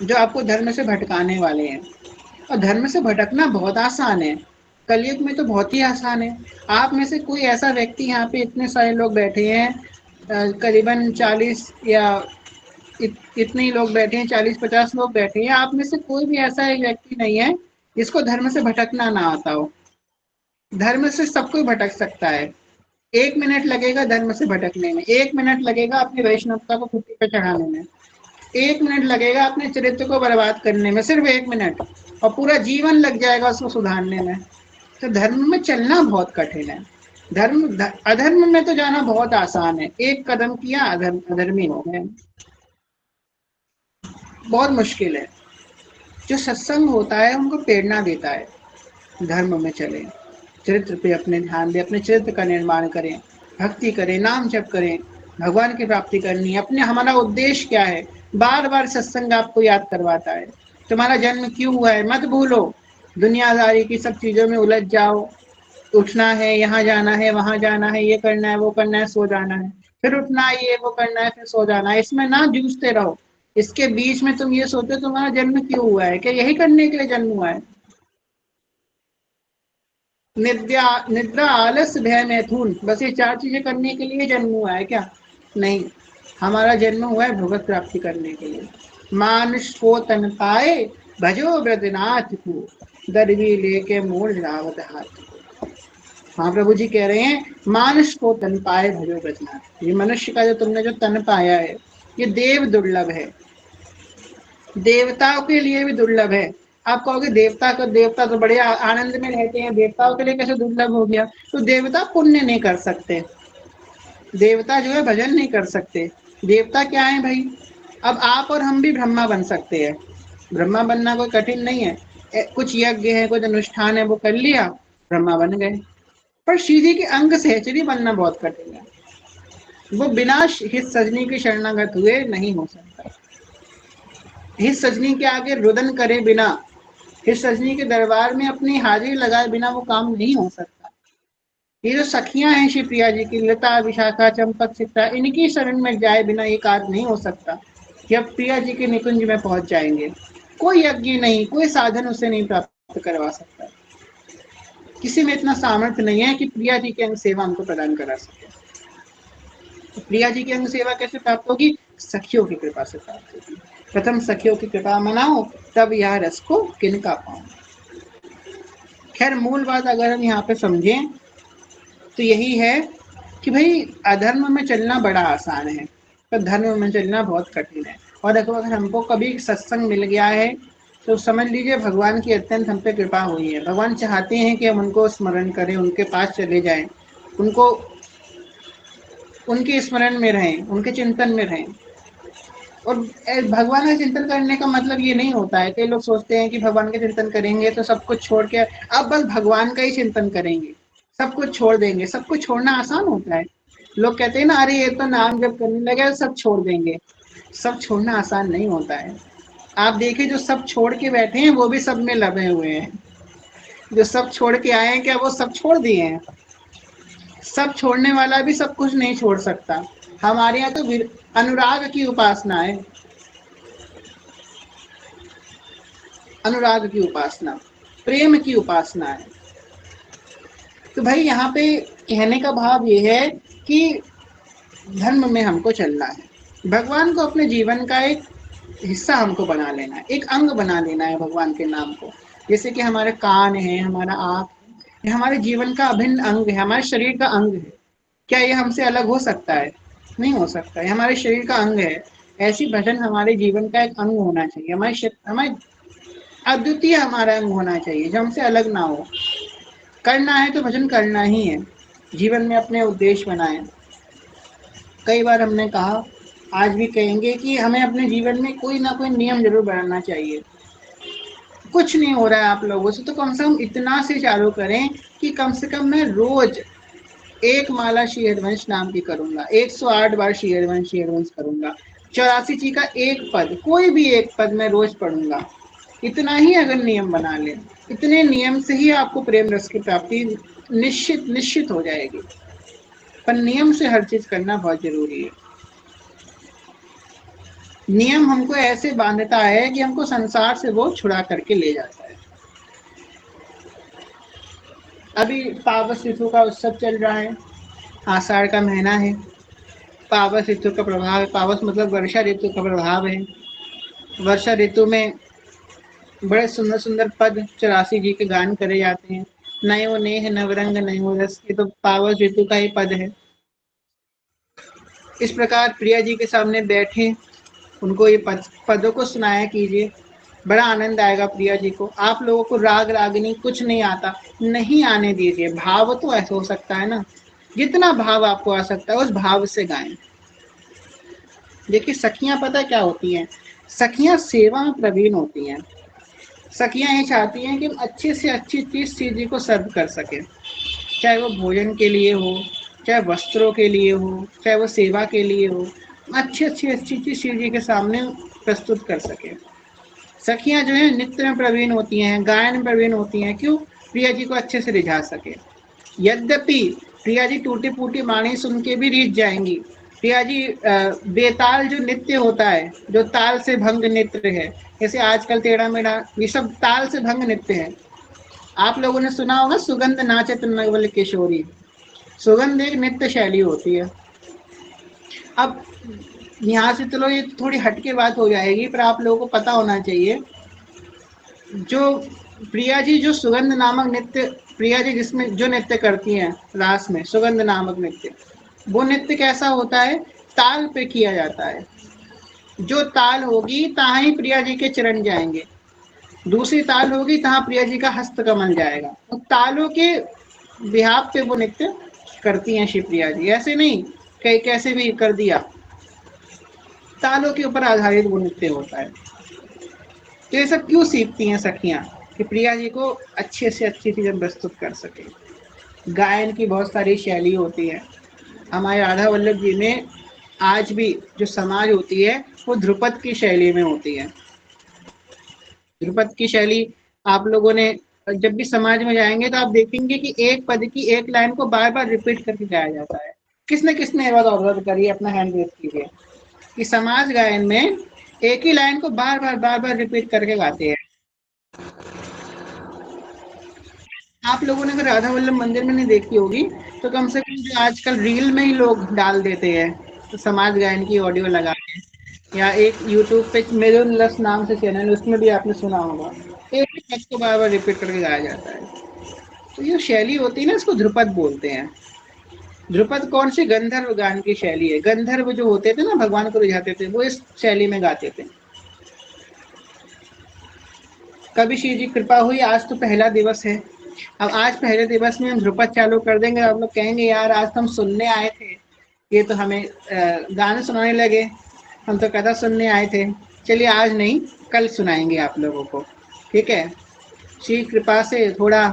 जो आपको धर्म से भटकाने वाले हैं। और धर्म से भटकना बहुत आसान है, कलयुग में तो बहुत ही आसान है। आप में से कोई ऐसा व्यक्ति, यहाँ पे इतने सारे लोग बैठे हैं, करीबन 40 या इतने ही लोग बैठे हैं, 40-50 लोग बैठे हैं, आप में से कोई भी ऐसा एक व्यक्ति नहीं है जिसको धर्म से भटकना ना आता हो। धर्म से सब कोई भटक सकता है। 1 मिनट लगेगा धर्म से भटकने में, 1 मिनट लगेगा अपनी वैष्णवता को खुट्टी पे चढ़ाने में, 1 मिनट लगेगा अपने चरित्र को बर्बाद करने में, सिर्फ 1 मिनट, और पूरा जीवन लग जाएगा उसको सुधारने में। तो धर्म में चलना बहुत कठिन है। अधर्म में तो जाना बहुत आसान है, एक कदम किया अधर्मी हो गए, बहुत मुश्किल है। जो सत्संग होता है उनको प्रेरणा देता है, धर्म में चले, चरित्र पे अपने ध्यान दें, अपने चरित्र का निर्माण करें, भक्ति करें, नाम जप करें, भगवान की प्राप्ति करनी है। अपने हमारा उद्देश्य क्या है, बार बार सत्संग आपको याद करवाता है, तुम्हारा जन्म क्यों हुआ है मत भूलो, दुनियादारी की सब चीजों में उलझ जाओ, उठना है, यहाँ जाना है, वहां जाना है, ये करना है, वो करना है, सो जाना है, फिर उठना है, ये वो करना है, फिर सो जाना है, इसमें ना जूझते रहो। इसके बीच में तुम ये सोचो तुम्हारा जन्म क्यों हुआ है, क्या यही करने के लिए जन्म हुआ है? निद्रा, आलस, भय, मैथुन, बस ये 4 चीजें करने के लिए जन्म हुआ है क्या? नहीं, हमारा जन्म हुआ है भगवत प्राप्ति करने के लिए। मानुष को तन पाए भजो ब्रजनाथ को, दरवी लेके मोड़ रावत हाथ। हाँ प्रभु जी कह रहे हैं, मानुष को तन पाए भजो ब्रजनाथ। ये मनुष्य का जो तुमने जो तन पाया है, ये देव दुर्लभ है, देवताओं के लिए भी दुर्लभ है। आप कहोगे देवता तो बड़े आनंद में रहते हैं, देवताओं के लिए कैसे दुर्लभ हो गया? तो देवता पुण्य नहीं कर सकते, देवता जो है भजन नहीं कर सकते। देवता क्या है भाई? अब आप और हम भी ब्रह्मा बन सकते हैं, ब्रह्मा बनना कोई कठिन नहीं है। कुछ यज्ञ है, कुछ अनुष्ठान है, वो कर लिया, ब्रह्मा बन गए। पर सीधी के अंग सहचरी बनना बहुत कठिन है, वो बिना हित सजनी के शरणागत हुए नहीं हो सकता। हित सजनी के आगे रुदन करे बिना, हित सजनी के दरबार में अपनी हाजिरी लगाए बिना वो काम नहीं हो सकता। ये जो सखियां हैं श्री प्रिया जी की, लता, विशाखा, चंपक, चित्रा, इनकी शरण में जाए बिना ये कार्य नहीं हो सकता कि अब प्रिया जी के निकुंज में पहुंच जाएंगे। कोई यज्ञ नहीं, कोई साधन उसे नहीं प्राप्त करवा सकता। किसी में इतना सामर्थ्य नहीं है कि प्रिया जी की अंग सेवा हमको प्रदान करा सके। तो प्रिया जी की अंग सेवा कैसे प्राप्त होगी? सखियों की कृपा से प्राप्त होगी। प्रथम सखियों की कृपा मनाओ, तब यह रस को किनका पाओ। खैर मूल बात अगर हम यहाँ पे समझें तो यही है कि भाई अधर्म में चलना बड़ा आसान है, पर धर्म में चलना बहुत कठिन है। और अगर हमको कभी सत्संग मिल गया है तो समझ लीजिए भगवान की अत्यंत हम पे कृपा हुई है। भगवान चाहते हैं कि हम उनको स्मरण करें, उनके पास चले जाएं, उनको उनके स्मरण में रहें, उनके चिंतन में रहें। और भगवान का चिंतन करने का मतलब ये नहीं होता है, कई लोग सोचते हैं कि भगवान का चिंतन करेंगे तो सब कुछ छोड़ के अब बस भगवान का ही चिंतन करेंगे, सब कुछ छोड़ देंगे। सब कुछ छोड़ना आसान होता है? लोग कहते हैं ना, अरे ये तो नाम जब करने लगे सब छोड़ देंगे। सब छोड़ना आसान नहीं होता है। आप देखिए जो सब छोड़ के बैठे हैं वो भी सब में लगे हुए हैं, जो सब छोड़ के आए हैं क्या वो सब छोड़ दिए हैं? सब छोड़ने वाला भी सब कुछ नहीं छोड़ सकता। हमारे यहाँ तो अनुराग की उपासना है, अनुराग की उपासना, प्रेम की उपासना है। तो भाई यहाँ पे कहने का भाव ये है कि धर्म में हमको चलना है, भगवान को अपने जीवन का एक हिस्सा हमको बना लेना है, एक अंग बना लेना है भगवान के नाम को। जैसे कि हमारे कान है, हमारा आँख, ये हमारे जीवन का अभिन्न अंग है, हमारे शरीर का अंग है। क्या ये हमसे अलग हो सकता है? नहीं हो सकता है, हमारे शरीर का अंग है। ऐसी भजन हमारे जीवन का एक अंग होना चाहिए, हमारे अद्वितीय हमारा अंग होना चाहिए, जो हमसे अलग ना हो। करना है तो भजन करना ही है, जीवन में अपने उद्देश्य बनाएं। कई बार हमने कहा, आज भी कहेंगे कि हमें अपने जीवन में कोई ना कोई नियम जरूर बनाना चाहिए। कुछ नहीं हो रहा है आप लोगों से तो कम से कम इतना से चालू करें कि कम से कम मैं रोज एक माला श्री हरिवंश नाम की करूंगा, 108 बार श्री हरिवंश करूंगा, 84 जी का एक पद, कोई भी एक पद मैं रोज पढ़ूंगा, इतना ही अगर नियम बना ले, इतने नियम से ही आपको प्रेम रस की प्राप्ति निश्चित निश्चित हो जाएगी। पर नियम से हर चीज करना बहुत जरूरी है। नियम हमको ऐसे बांधता है कि हमको संसार से वो छुड़ा करके ले जाता है। अभी पावस ऋतु का उत्सव चल रहा है, आषाढ़ का महीना है, पावस ऋतु का प्रभाव है। पावस मतलब वर्षा ऋतु का प्रभाव है। वर्षा ऋतु में बड़े सुंदर सुंदर पद 84 जी के गान करे जाते हैं। नयो नेह नवरंग नयो रस, ये तो पावस ऋतु का ही पद है। इस प्रकार प्रिया जी के सामने बैठे उनको ये पदों को सुनाया कीजिए, बड़ा आनंद आएगा प्रिया जी को। आप लोगों को राग रागिनी कुछ नहीं आता, नहीं आने दीजिए। भाव तो ऐसा हो सकता है ना, जितना भाव आपको आ सकता है उस भाव से गाएं। देखिए सखियां पता क्या होती हैं, सखियां सेवा में प्रवीण होती हैं। सखियां ये चाहती हैं कि हम अच्छे से अच्छी चीज श्री जी को सर्व कर सके, चाहे वो भोजन के लिए हो, चाहे वस्त्रों के लिए हो, चाहे वो सेवा के लिए हो, अच्छी चीज शिव जी के सामने प्रस्तुत कर सके। सखियां जो है नृत्य में प्रवीण होती हैं, गायन में प्रवीण होती हैं, क्यों? प्रिया जी को अच्छे से रिझा सके। यद्यपि प्रिया जी टूटी फूटी वाणी सुन के भी रीझ जाएंगी। प्रिया जी बेताल जो नृत्य होता है, जो ताल से भंग नृत्य है, जैसे आजकल टेढ़ा मेढ़ा, ये सब ताल से भंग नृत्य है। आप लोगों ने सुना होगा सुगंध नाचत नवल किशोरी, सुगंध एक नृत्य शैली होती है। अब यहाँ से चलो ये थोड़ी हटके बात हो जाएगी, पर आप लोगों को पता होना चाहिए, जो प्रिया जी जो सुगंध नामक नृत्य, प्रिया जी जिसमें जो नृत्य करती हैं रास में, सुगंध नामक नृत्य, वो नृत्य कैसा होता है? ताल पे किया जाता है। जो ताल होगी तहाँ ही प्रिया जी के चरण जाएंगे, दूसरी ताल होगी तहाँ प्रिया जी का हस्त कमल जाएगा। तो तालों के बिहाफ पे वो नृत्य करती हैं शिवप्रिया जी, ऐसे नहीं कहीं कैसे भी कर दिया, तालों के ऊपर आधारित वो नृत्य होता है। तो ये सब क्यों सीखती हैं सखियां, कि प्रिया जी को अच्छे से अच्छी चीजें प्रस्तुत कर सके। गायन की बहुत सारी शैली होती है। हमारे राधा वल्लभ जी में आज भी जो समाज होती है वो ध्रुपद की शैली में होती है। ध्रुपद की शैली आप लोगों ने जब भी समाज में जाएंगे तो आप देखेंगे कि एक पद की एक लाइन को बार बार रिपीट करके गाया जाता है। किसने ये बात ऑब्जर्व करी, अपना हैंड रेज कीजिए, कि समाज गायन में एक ही लाइन को बार बार रिपीट करके गाते हैं। आप लोगों ने अगर राधा वल्लभ मंदिर में नहीं देखी होगी तो कम से कम जो आजकल रील में ही लोग डाल देते हैं, तो समाज गायन की ऑडियो लगा के, या एक यूट्यूब पे मेरुन लस नाम से चैनल, उसमें भी आपने सुना होगा, एक ही पद को बार बार रिपीट करके गाया जाता है। तो ये शैली होती है ना, इसको ध्रुपद बोलते हैं। ध्रुपद कौन सी? गंधर्व गान की शैली है। गंधर्व जो होते थे ना, भगवान को रिझाते थे, वो इस शैली में गाते थे। कभी शिव जी कृपा हुई, आज तो पहला दिवस है, अब आज पहले दिवस में हम ध्रुपद चालू कर देंगे, आप लोग कहेंगे यार आज तो हम सुनने आए थे, ये तो हमें गाने सुनाने लगे, हम तो कथा सुनने आए थे। चलिए आज नहीं, कल सुनाएंगे आप लोगों को, ठीक है? श्री कृपा से थोड़ा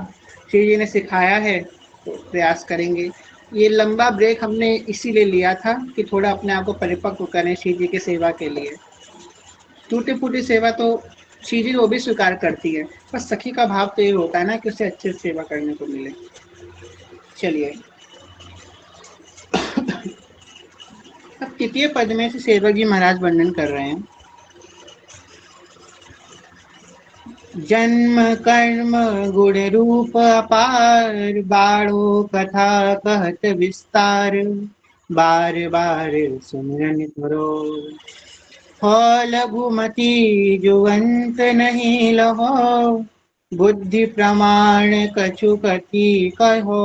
श्री जी ने सिखाया है तो प्रयास करेंगे। ये लंबा ब्रेक हमने इसीलिए लिया था कि थोड़ा अपने आप को परिपक्व करें श्री जी की सेवा के लिए। टूटी फूटी सेवा तो श्री जी वो भी स्वीकार करती है, पर सखी का भाव तो ये होता है ना कि उसे अच्छे से सेवा करने को मिले। चलिए अब तृतीय पद में से सेवक जी महाराज वर्णन कर रहे हैं। जन्म कर्म गुण रूप अपार, बाणो कथा कहत विस्तार, बार बार सुमिरन करो, हो लघुमति जुवंत नहीं लहो, बुद्धि प्रमाण कछु कति कहो,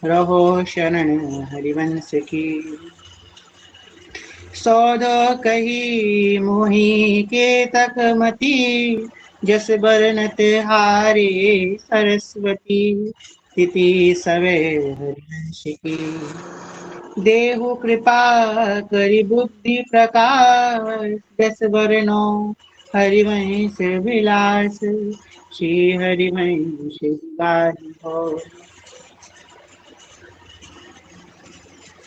रहो शरण हरिवंश की, सौद कही मोही के तक मती, जस बरनत हारे सरस्वती, तिथि सवे हरिवंश की, देहु कृपा करि बुद्धि प्रकाश, जस बरनो हरिवंश विलास, श्री हरिवंश गाहि हो।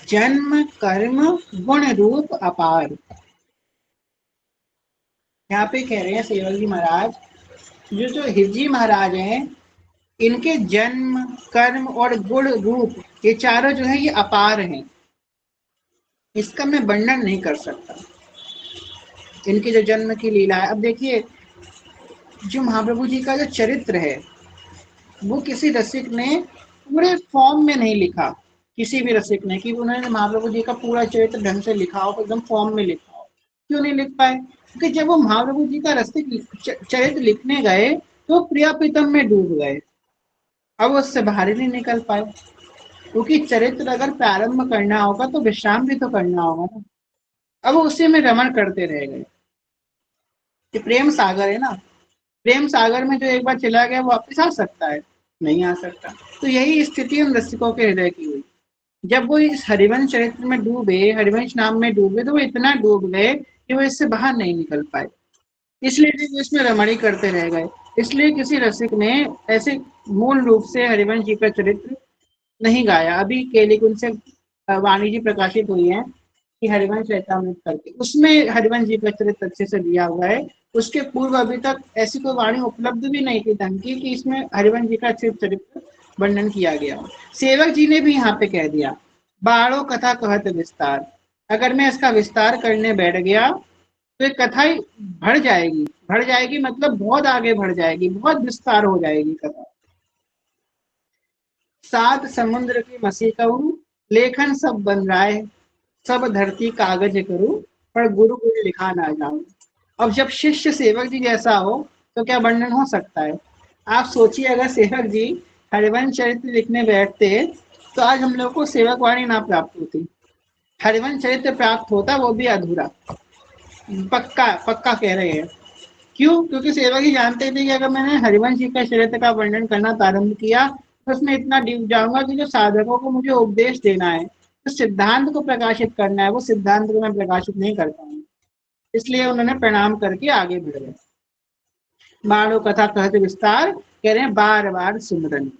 जन्म कर्म गुण रूप अपार, यहाँ पे कह रहे हैं सेवक जी महाराज, जो हिरजी महाराज हैं, इनके जन्म, कर्म और गुण रूप, ये चारों जो है ये अपार हैं, इसका मैं वर्णन नहीं कर सकता। इनके जो जन्म की लीला है, अब देखिए जो महाप्रभु जी का जो चरित्र है वो किसी रसिक ने पूरे फॉर्म में नहीं लिखा, किसी भी रसिक ने कि उन्होंने महाप्रभु जी का पूरा चरित्र ढंग से लिखा हो, एकदम फॉर्म में लिखा हो। क्यों नहीं लिख पाए? क्योंकि जब वो महाप्रभु जी का रसिक चरित्र लिखने गए तो प्रिया प्रीतम में डूब गए, अब उससे बाहर ही नहीं निकल पाए। क्योंकि चरित्र अगर प्रारंभ करना होगा तो विश्राम भी तो करना होगा ना। अब वो उसी में रमण करते रह गए। ये प्रेम सागर है ना, प्रेम सागर में जो एक बार चला गया वो वापस आ सकता है? नहीं आ सकता। तो यही स्थिति उन रसिकों के हृदय की हुई। जब वो इस हरिवंश चरित्र में डूबे, हरिवंश नाम में डूबे, तो वो इतना डूब गए कि वो इससे बाहर नहीं निकल पाए, इसलिए वो इसमें रमणी करते रह गए। इसलिए किसी रसिक ने ऐसे मूल रूप से हरिवंश जी का चरित्र नहीं गाया। अभी केलिकुंज से वाणी जी प्रकाशित हुई है कि हरिवंश चरितमृत करके, उसमें हरिवंश जी का चरित्र अच्छे से दिया हुआ है। उसके पूर्व अभी तक ऐसी कोई वाणी उपलब्ध भी नहीं थी ढंग की कि इसमें हरिवंश जी का अच्छे चरित्र वर्णन किया गया। सेवक जी ने भी यहाँ पे कह दिया, बाणों कथा कहत विस्तार। अगर मैं इसका विस्तार करने बैठ गया तो एक कथा ही बढ़ जाएगी मतलब बहुत आगे बढ़ जाएगी, बहुत विस्तार हो जाएगी कथा। सात समुद्र की मसी कहूँ, लेखन सब बन राय, सब धरती कागज करूँ, पर गुरु गुरु लिखा ना जाऊं। अब जब शिष्य सेवक जी जैसा हो तो क्या वर्णन हो सकता है? आप सोचिए, अगर सेवक जी हरिवंश चरित्र लिखने बैठते तो आज हम लोग को सेवक वाणी ना प्राप्त होती, हरिवंश चरित्र प्राप्त होता, वो भी अधूरा। पक्का पक्का कह रहे हैं। क्यों? क्योंकि सेवक ही जानते थे कि अगर मैंने हरिवंश जी का चरित्र का वर्णन करना प्रारंभ किया तो उसमें इतना डूब जाऊंगा कि जो साधकों को मुझे उपदेश देना है, जो सिद्धांत को प्रकाशित करना है, वो सिद्धांत को मैं प्रकाशित नहीं कर पाऊंगा। इसलिए उन्होंने प्रणाम करके आगे बढ़ गए। बाणों कथा कहत विस्तार, कह रहे हैं बार बार सुमरन।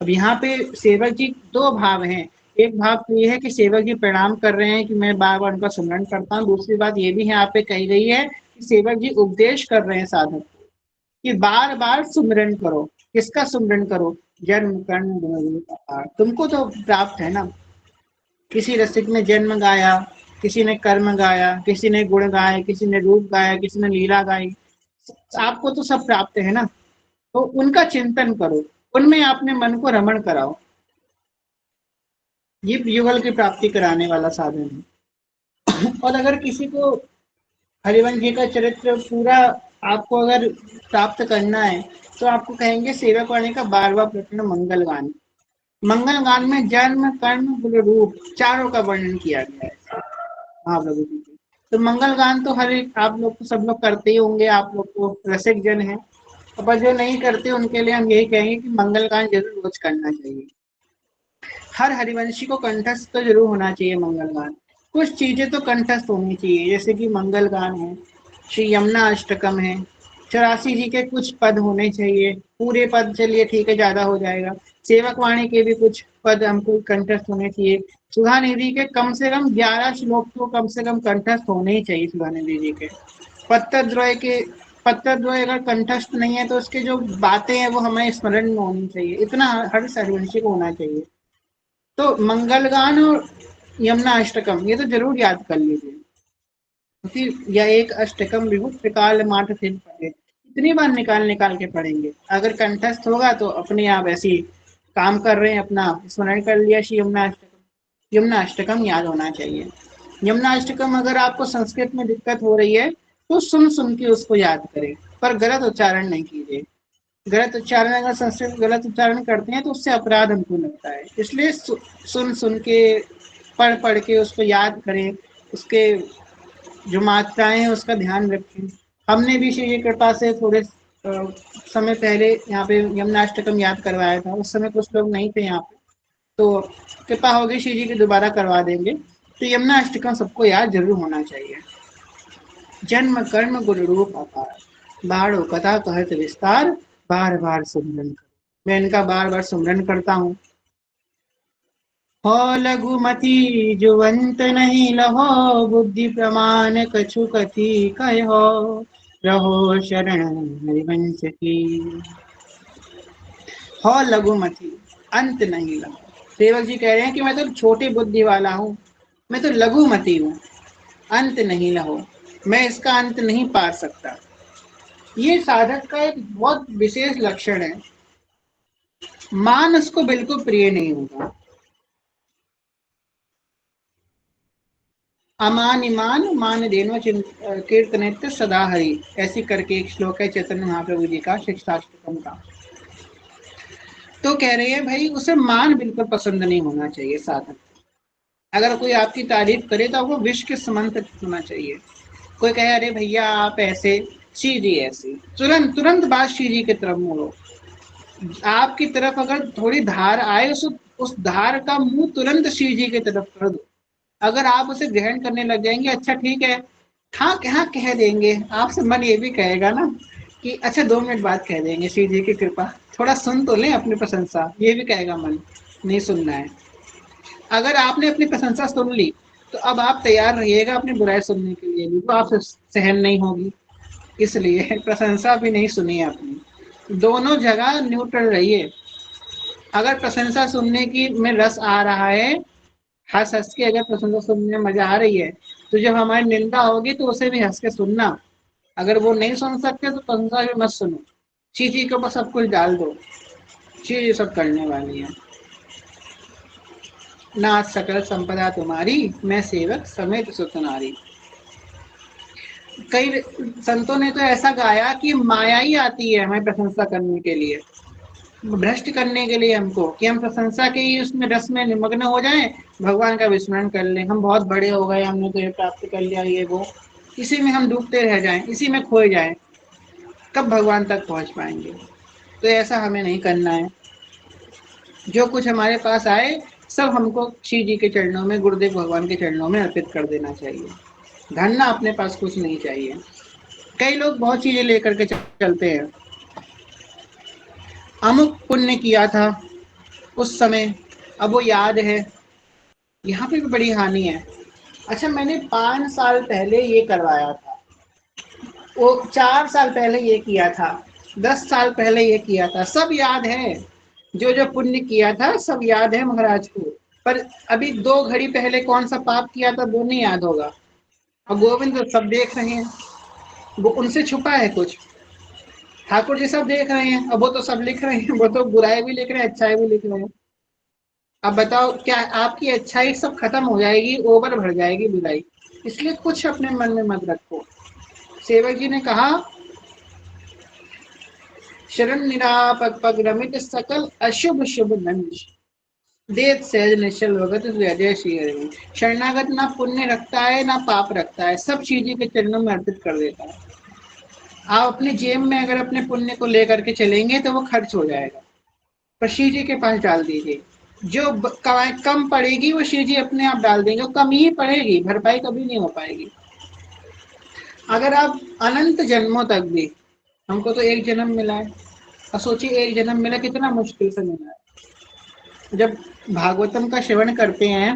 अब यहाँ पे सेवक जी दो भाव हैं। एक भाव तो ये है कि सेवक जी प्रणाम कर रहे हैं कि मैं बार बार उनका सुमरन करता हूँ। दूसरी बात ये भी यहाँ पे कही गई है कि सेवक जी उपदेश कर रहे हैं साधक को कि बार बार सुमरन करो। किसका सुमरन करो? जन्म कर्म गुण का। तुमको तो प्राप्त है ना। किसी रसिक ने जन्म गाया, किसी ने कर्म गाया, किसी ने गुण गाए, किसी ने रूप गाया, किसी ने लीला गाई, आपको तो सब प्राप्त है ना। तो उनका चिंतन करो, उनमें अपने मन को रमण कराओ। ये युगल की प्राप्ति कराने वाला साधन है। और अगर किसी को हरिवंश जी का चरित्र पूरा आपको अगर प्राप्त करना है तो आपको कहेंगे सेवक वाणी का 12वां प्रकरण मंगल गान। मंगल गान में जन्म कर्म गुण रूप चारों का वर्णन किया गया है महाप्रभु जी के। तो मंगल गान तो हर एक आप लोग तो सब लोग करते ही होंगे, आप लोग तो रसिक जन है। पर जो नहीं करते उनके लिए हम यही कहेंगे कि मंगल गान जरूर रोज करना चाहिए। हर हरिवंशी को कंठस्थ तो जरूर होना चाहिए मंगल गान। कुछ चीजें तो कंठस्थ होनी चाहिए, जैसे कि मंगल गान है, श्री यमुना अष्टकम है, 84 जी के कुछ पद होने चाहिए। पूरे पद चलिए ठीक है, ज्यादा हो जाएगा। सेवक वाणी के भी कुछ पद हमको कंठस्थ होने चाहिए। सुधा निधि के कम से कम 11 श्लोक तो कम से कम कंठस्थ होने ही चाहिए सुधा निधि जी के। पत्तर द्वय अगर कंठस्थ नहीं है तो उसके जो बातें हैं वो हमें स्मरण में होनी चाहिए। इतना हर हरिवंशी को होना चाहिए। तो मंगलगान और यमुना अष्टकम ये तो जरूर याद कर लीजिए, क्योंकि यह एक अष्टकम विभु त्रिकाल माठ से पढ़े। इतनी बार निकाल निकाल के पढ़ेंगे, अगर कंठस्थ होगा तो अपने आप ऐसी काम कर रहे हैं, अपना स्मरण कर लिया श्री यमुना अष्टकम। यमुना अष्टकम याद होना चाहिए। यमुना अष्टकम अगर आपको संस्कृत में दिक्कत हो रही है तो सुन सुन के उसको याद करें, पर गलत उच्चारण नहीं कीजिए। गलत उच्चारण, अगर संस्कृत गलत उच्चारण करते हैं तो उससे अपराध हमको लगता है। इसलिए सुन सुन के पढ़ पढ़ के उसको याद करें, उसके जो मात्राएं हैं उसका ध्यान रखें। हमने भी श्री कृपा से थोड़े समय पहले यहाँ पे यमुनाष्टकम याद करवाया था। उस समय कुछ लोग नहीं थे यहाँ पे, तो कृपा होगी श्री जी की दोबारा करवा देंगे। तो यमुनाष्टकम सबको याद जरूर होना चाहिए। जन्म कर्म गुरु रूप अपार, बाढ़ो कथा कहत विस्तार, बार बार सुमरन करो। मैं इनका बार बार सुमरन करता हूँ। हो लघुमति जुवंत नहीं लहो, बुद्धि प्रमाण कछु कथि कहो, रहो शरण हरिवंश की। हो लघुमति अंत नहीं लहो। सेवक जी कह रहे हैं कि मैं तो छोटी बुद्धि वाला हूँ, मैं तो लघुमति हूँ, अंत नहीं लहो, मैं इसका अंत नहीं पा सकता। ये साधक का एक बहुत विशेष लक्षण है। मान उसको बिल्कुल प्रिय नहीं होगा। अमान ईमान मान देनो कीर्तनित्य सदा हरि, ऐसी करके एक श्लोक है चैतन्य महाप्रभु जी का शिक्षाष्टकम का। तो कह रहे हैं भाई उसे मान बिल्कुल पसंद नहीं होना चाहिए साधक। अगर कोई आपकी तारीफ करे तो आपको विश्व के समान तक होना चाहिए। कोई कहे अरे भैया आप ऐसे, शी जी ऐसी, तुरंत तुरंत बात शी जी की तरफ मोड़ो। आपकी तरफ अगर थोड़ी धार आए, उस धार का मुंह तुरंत शी जी की तरफ कर दो। अगर आप उसे ग्रहण करने लग जाएंगे, अच्छा ठीक है, हाँ हाँ कह देंगे, आपसे मन ये भी कहेगा ना कि अच्छा 2 मिनट बाद कह देंगे, श्री जी की कृपा, थोड़ा सुन तो लें अपनी प्रशंसा, ये भी कहेगा मन, नहीं सुनना है। अगर आपने अपनी प्रशंसा सुन ली तो अब आप तैयार रहिएगा अपनी बुराई सुनने के लिए भी, तो आपसे सहन नहीं होगी। इसलिए प्रशंसा भी नहीं सुनी आपने। दोनों जगह न्यूट्रल रहिए। अगर प्रशंसा सुनने की में रस आ रहा है, हंस हंस के अगर प्रशंसा सुनने में मजा आ रही है, तो जब हमारी निंदा होगी तो उसे भी हंस के सुनना। अगर वो नहीं सुन सकते तो प्रशंसा भी मत सुनो, चीजी के ऊपर सब कुछ डाल दो, चीज सब करने वाली है। नाथ सकल संपदा तुम्हारी, मैं सेवक समेत सुत नारी। कई संतों ने तो ऐसा गाया कि माया ही आती है हमें प्रशंसा करने के लिए, भ्रष्ट करने के लिए हमको, कि हम प्रशंसा के ही उसमें रस में निमग्न हो जाएं, भगवान का विस्मरण कर लें, हम बहुत बड़े हो गए, हमने तो ये प्राप्त कर लिया, ये वो, इसी में हम डूबते रह जाएं, इसी में खोए जाएं, कब भगवान तक पहुंच पाएंगे। तो ऐसा हमें नहीं करना है। जो कुछ हमारे पास आए सब हमको श्री जी के चरणों में, गुरुदेव भगवान के चरणों में अर्पित कर देना चाहिए। धरना अपने पास कुछ नहीं चाहिए। कई लोग बहुत चीजें लेकर के चलते हैं, अमुक पुण्य किया था उस समय, अब वो याद है, यहाँ पे भी बड़ी हानि है। अच्छा मैंने 5 साल पहले ये करवाया था, वो 4 साल पहले ये किया था, 10 साल पहले ये किया था, सब याद है, जो जो पुण्य किया था सब याद है महाराज को, पर अभी 2 घड़ी पहले कौन सा पाप किया था वो नहीं याद होगा। और गोविंद तो सब देख रहे हैं, वो उनसे छुपा है कुछ, ठाकुर जी सब देख रहे हैं, अब वो तो सब लिख रहे हैं, वो तो बुराई भी लिख रहे हैं, अच्छाई भी लिख रहे हैं। अब बताओ क्या आपकी अच्छाई सब खत्म हो जाएगी, ओवर भर जाएगी बुराई। इसलिए कुछ अपने मन में मत रखो। सेवक जी ने कहा शरण निरापक पग रमित सकल अशुभ शुभ नंश, देत सहज निश्चल भगत हृदय श्री हरि। शरणागत ना पुण्य रखता है ना पाप रखता है, सब चीजें के चरणों में अर्पित कर देता है। आप अपने जेब में अगर अपने पुण्य को लेकर के चलेंगे तो वो खर्च हो जाएगा, पर श्री जी के पास डाल दीजिए। जो कमाई कम पड़ेगी वो श्री जी अपने आप डाल देंगे, वो कम ही पड़ेगी, भरपाई कभी नहीं हो पाएगी। अगर आप अनंत जन्मों तक भी, हमको तो एक जन्म मिला है, और सोचिए एक जन्म मिला कितना मुश्किल से मिला है। जब भागवतम का श्रवण करते हैं,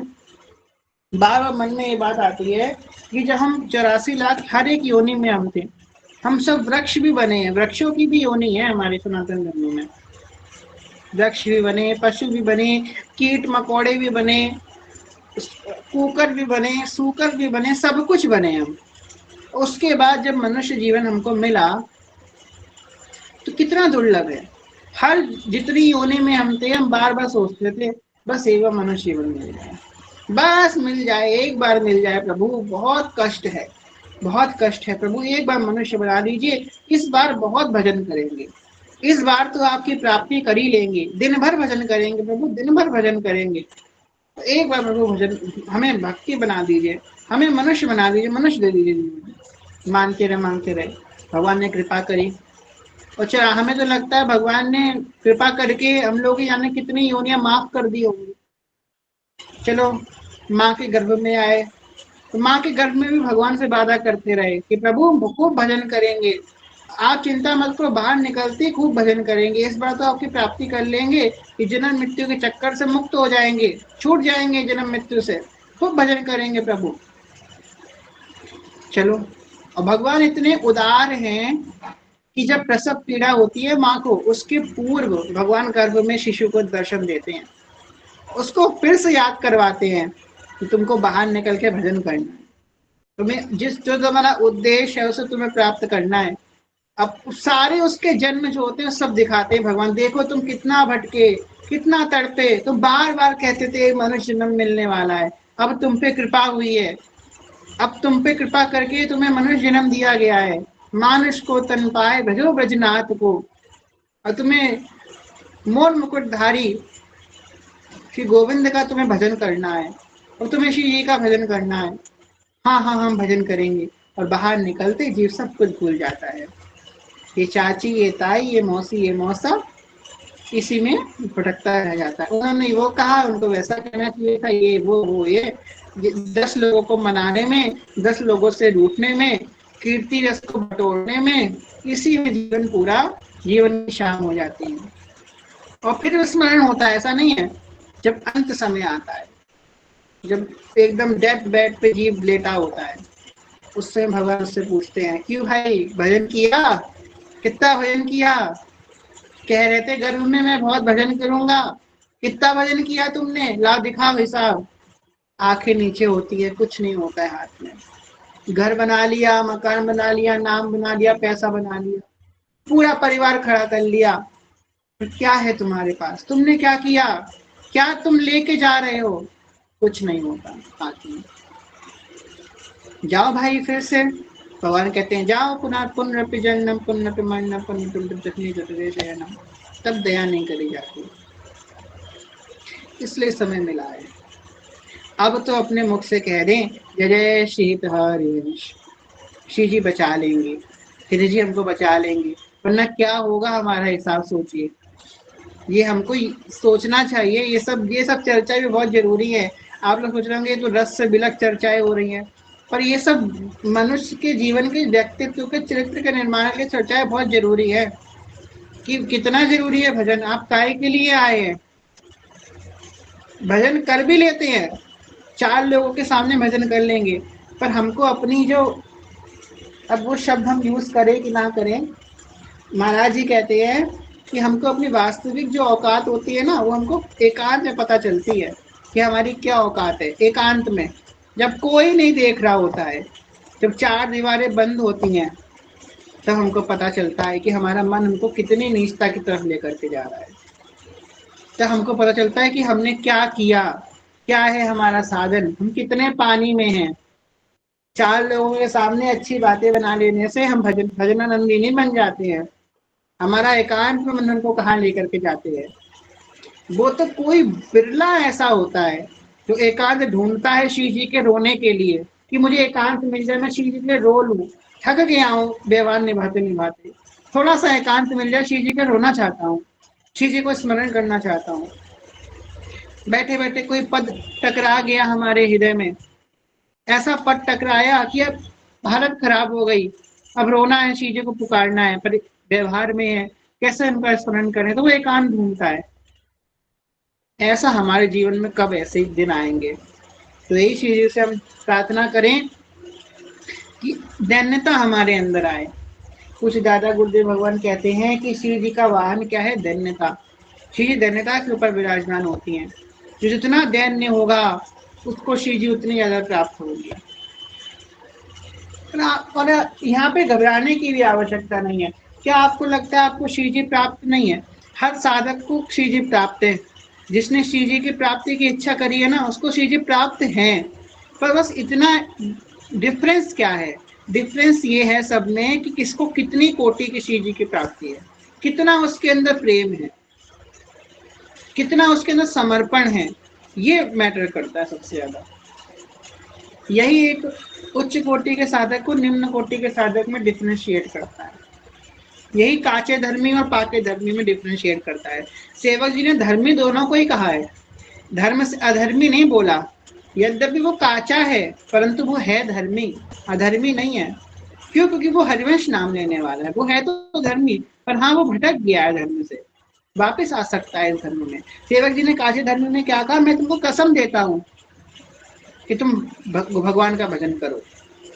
बार बार मन में ये बात आती है कि जब हम 84 लाख हर एक योनि में हम थे, हम सब वृक्ष भी बने हैं, वृक्षों की भी योनि है हमारे सनातन धर्म में, वृक्ष भी बने, पशु भी बने, कीट मकोड़े भी बने, कुकर भी बने, सूकर भी बने, सब कुछ बने हम। उसके बाद जब मनुष्य जीवन हमको मिला तो कितना दुर्लभ है। हर जितनी योनि में हम थे, हम बार बार सोचते थे बस एक बार मनुष्य जीवन मिल जाए, बस मिल जाए, एक बार मिल जाए प्रभु, बहुत कष्ट है, बहुत कष्ट है प्रभु, एक बार मनुष्य बना दीजिए, इस बार बहुत भजन करेंगे, इस बार तो आपकी प्राप्ति कर ही लेंगे, दिन भर भजन करेंगे प्रभु, दिन भर भजन करेंगे, तो एक बार प्रभु भजन, हमें भक्ति बना दीजिए, हमें मनुष्य बना दीजिए, मनुष्य दे दीजिए। मांगते रहे, भगवान ने कृपा करी। और चला, हमें तो लगता है भगवान ने कृपा करके हम लोग की जाने कितनी योनियां माफ कर दी होंगी। चलो माँ के गर्भ में आए, तो माँ के गर्भ में भी भगवान से वादा करते रहे कि प्रभु खूब भजन करेंगे, आप चिंता मत करो, बाहर निकलते खूब भजन करेंगे, इस बार तो आपकी प्राप्ति कर लेंगे कि जन्म मृत्यु के चक्कर से मुक्त हो जाएंगे, छूट जाएंगे जन्म मृत्यु से, खूब भजन करेंगे प्रभु। चलो और भगवान इतने उदार हैं कि जब प्रसव पीड़ा होती है माँ को, उसके पूर्व भगवान गर्भ में शिशु को दर्शन देते हैं, उसको फिर से याद करवाते हैं कि तुमको बाहर निकल के भजन करना है, तुम्हें जो तुम्हारा उद्देश्य है उसे तुम्हें प्राप्त करना है। अब सारे उसके जन्म जो होते हैं सब दिखाते हैं भगवान, देखो तुम कितना भटके, कितना तड़पे, तुम बार बार कहते थे मनुष्य जन्म मिलने वाला है, अब तुम पे कृपा हुई है, अब तुम पे कृपा करके तुम्हें मनुष्य जन्म दिया गया है, मानुष को तन पाए भजो ब्रजनाथ को, और तुम्हें मोर मुकुटधारी श्री गोविंद का तुम्हें भजन करना है, और तुम्हें श्री जी का भजन करना है। हाँ हाँ हम भजन करेंगे। और बाहर निकलते जीव सब कुछ भूल जाता है, ये चाची, ये ताई, ये मौसी, ये मौसा, इसी में भटकता रह जाता है। उन्होंने वो कहा, उनको वैसा कहना चाहिए था, ये वो ये 10 लोगों को मनाने में, 10 लोगों से रूठने में, कीर्ति रस को बटोरने में, इसी में जीवन पूरा, जीवन की शाम हो जाती है। और फिर स्मरण होता है, ऐसा नहीं है, जब अंत समय आता है, जब एकदम डेथ बेड पे जीव लेटा होता है, उससे भगवान उससे पूछते हैं, क्यों भाई भजन किया, कितना भजन किया? कह रहे थे गर्भ में मैं बहुत भजन करूंगा, कितना भजन किया तुमने, ला दिखाओ हिसाब। आंखें नीचे होती है, कुछ नहीं होता है हाथ में, घर बना लिया, मकान बना लिया, नाम बना लिया, पैसा बना लिया, पूरा परिवार खड़ा कर लिया, तो क्या है तुम्हारे पास, तुमने क्या किया, क्या तुम लेके जा रहे हो? कुछ नहीं होता हाथ में। जाओ भाई फिर से, भगवान कहते हैं जाओ, पुनः पुनरपि जन्म पुनरपि मरणम पुनः, तब दया नहीं करी जाती। इसलिए समय मिला है, अब तो अपने मुख से कह दें जय जय श्री हरिवंश, श्री जी बचा लेंगे, श्री जी हमको बचा लेंगे, वरना क्या होगा हमारा हिसाब सोचिए। ये हमको सोचना चाहिए, ये सब चर्चा भी बहुत जरूरी है। आप लोग सोच रहे होंगे तो रस से बिलक चर्चाएं हो रही हैं, पर ये सब मनुष्य के जीवन के, व्यक्तित्व के, चरित्र के निर्माण के चर्चाएं बहुत जरूरी है। कि कितना जरूरी है भजन, आप काय के लिए आए हैं? भजन कर भी लेते हैं, 4 लोगों के सामने भजन कर लेंगे, पर हमको अपनी जो, अब वो शब्द हम यूज करें कि ना करें, महाराज जी कहते हैं कि हमको अपनी वास्तविक जो औकात होती है ना, वो हमको एकांत में पता चलती है कि हमारी क्या औकात है। एकांत में, जब कोई नहीं देख रहा होता है, जब 4 दीवारें बंद होती हैं, तब हमको पता चलता है कि हमारा मन हमको कितनी नीचता की तरफ लेकर के जा रहा है। तब हमको पता चलता है कि हमने क्या किया, क्या है हमारा साधन, हम कितने पानी में हैं। 4 लोगों के सामने अच्छी बातें बना लेने से हम भजनानंदिनी बन जाते हैं, हमारा एकांत में मन को कहाँ लेकर के जाते हैं। वो तो कोई बिरला ऐसा होता है जो एकांत ढूंढता है श्री जी के रोने के लिए, कि मुझे एकांत मिल जाए, मैं श्री जी के रो लूं, थक गया हूँ व्यवहार निभाते निभाते, थोड़ा सा एकांत मिल जाए, श्री जी के रोना चाहता हूँ, श्री जी को स्मरण करना चाहता हूँ। बैठे बैठे कोई पद टकरा गया हमारे हृदय में, ऐसा पद टकराया कि अब हालत खराब हो गई, अब रोना है, श्री जी को पुकारना है, पर व्यवहार में है, कैसे उनका स्मरण करें, तो वो एकांत ढूंढता है। ऐसा हमारे जीवन में कब ऐसे ही दिन आएंगे? तो यही चीज से हम प्रार्थना करें कि दैन्यता हमारे अंदर आए। कुछ दादा गुरुदेव भगवान कहते हैं कि श्री जी का वाहन क्या है? दैन्यता। श्री जी दैन्यता के ऊपर विराजमान होती हैं, जो जितना दैन्य होगा उसको श्री जी उतनी ज्यादा प्राप्त होगी। और यहाँ पे घबराने की भी आवश्यकता नहीं है। क्या आपको लगता है आपको श्री जी प्राप्त नहीं है? हर साधक को श्री जी प्राप्त है, जिसने श्री जी की प्राप्ति की इच्छा करी है ना, उसको श्री जी प्राप्त हैं। पर बस इतना डिफरेंस क्या है? डिफरेंस ये है सब में कि किसको कितनी कोटि की श्री जी की प्राप्ति है, कितना उसके अंदर प्रेम है, कितना उसके अंदर समर्पण है, ये मैटर करता है सबसे ज्यादा। यही एक उच्च कोटि के साधक को निम्न कोटि के साधक में डिफरेंशिएट करता है, यही काचे धर्मी और पाके धर्मी में डिफरेंशिएट करता है। सेवक जी ने धर्मी दोनों को ही कहा है, धर्म से अधर्मी नहीं बोला। यद्यपि वो काचा है परंतु वो है धर्मी, अधर्मी नहीं है। क्यों? क्योंकि वो हरिवंश नाम लेने वाला है, वो है तो धर्मी, पर हाँ वो भटक गया है धर्म से, वापिस आ सकता है इस धर्म में। सेवक जी ने काचे धर्मी में क्या कहा? मैं तुमको कसम देता हूँ कि तुम भगवान का भजन करो,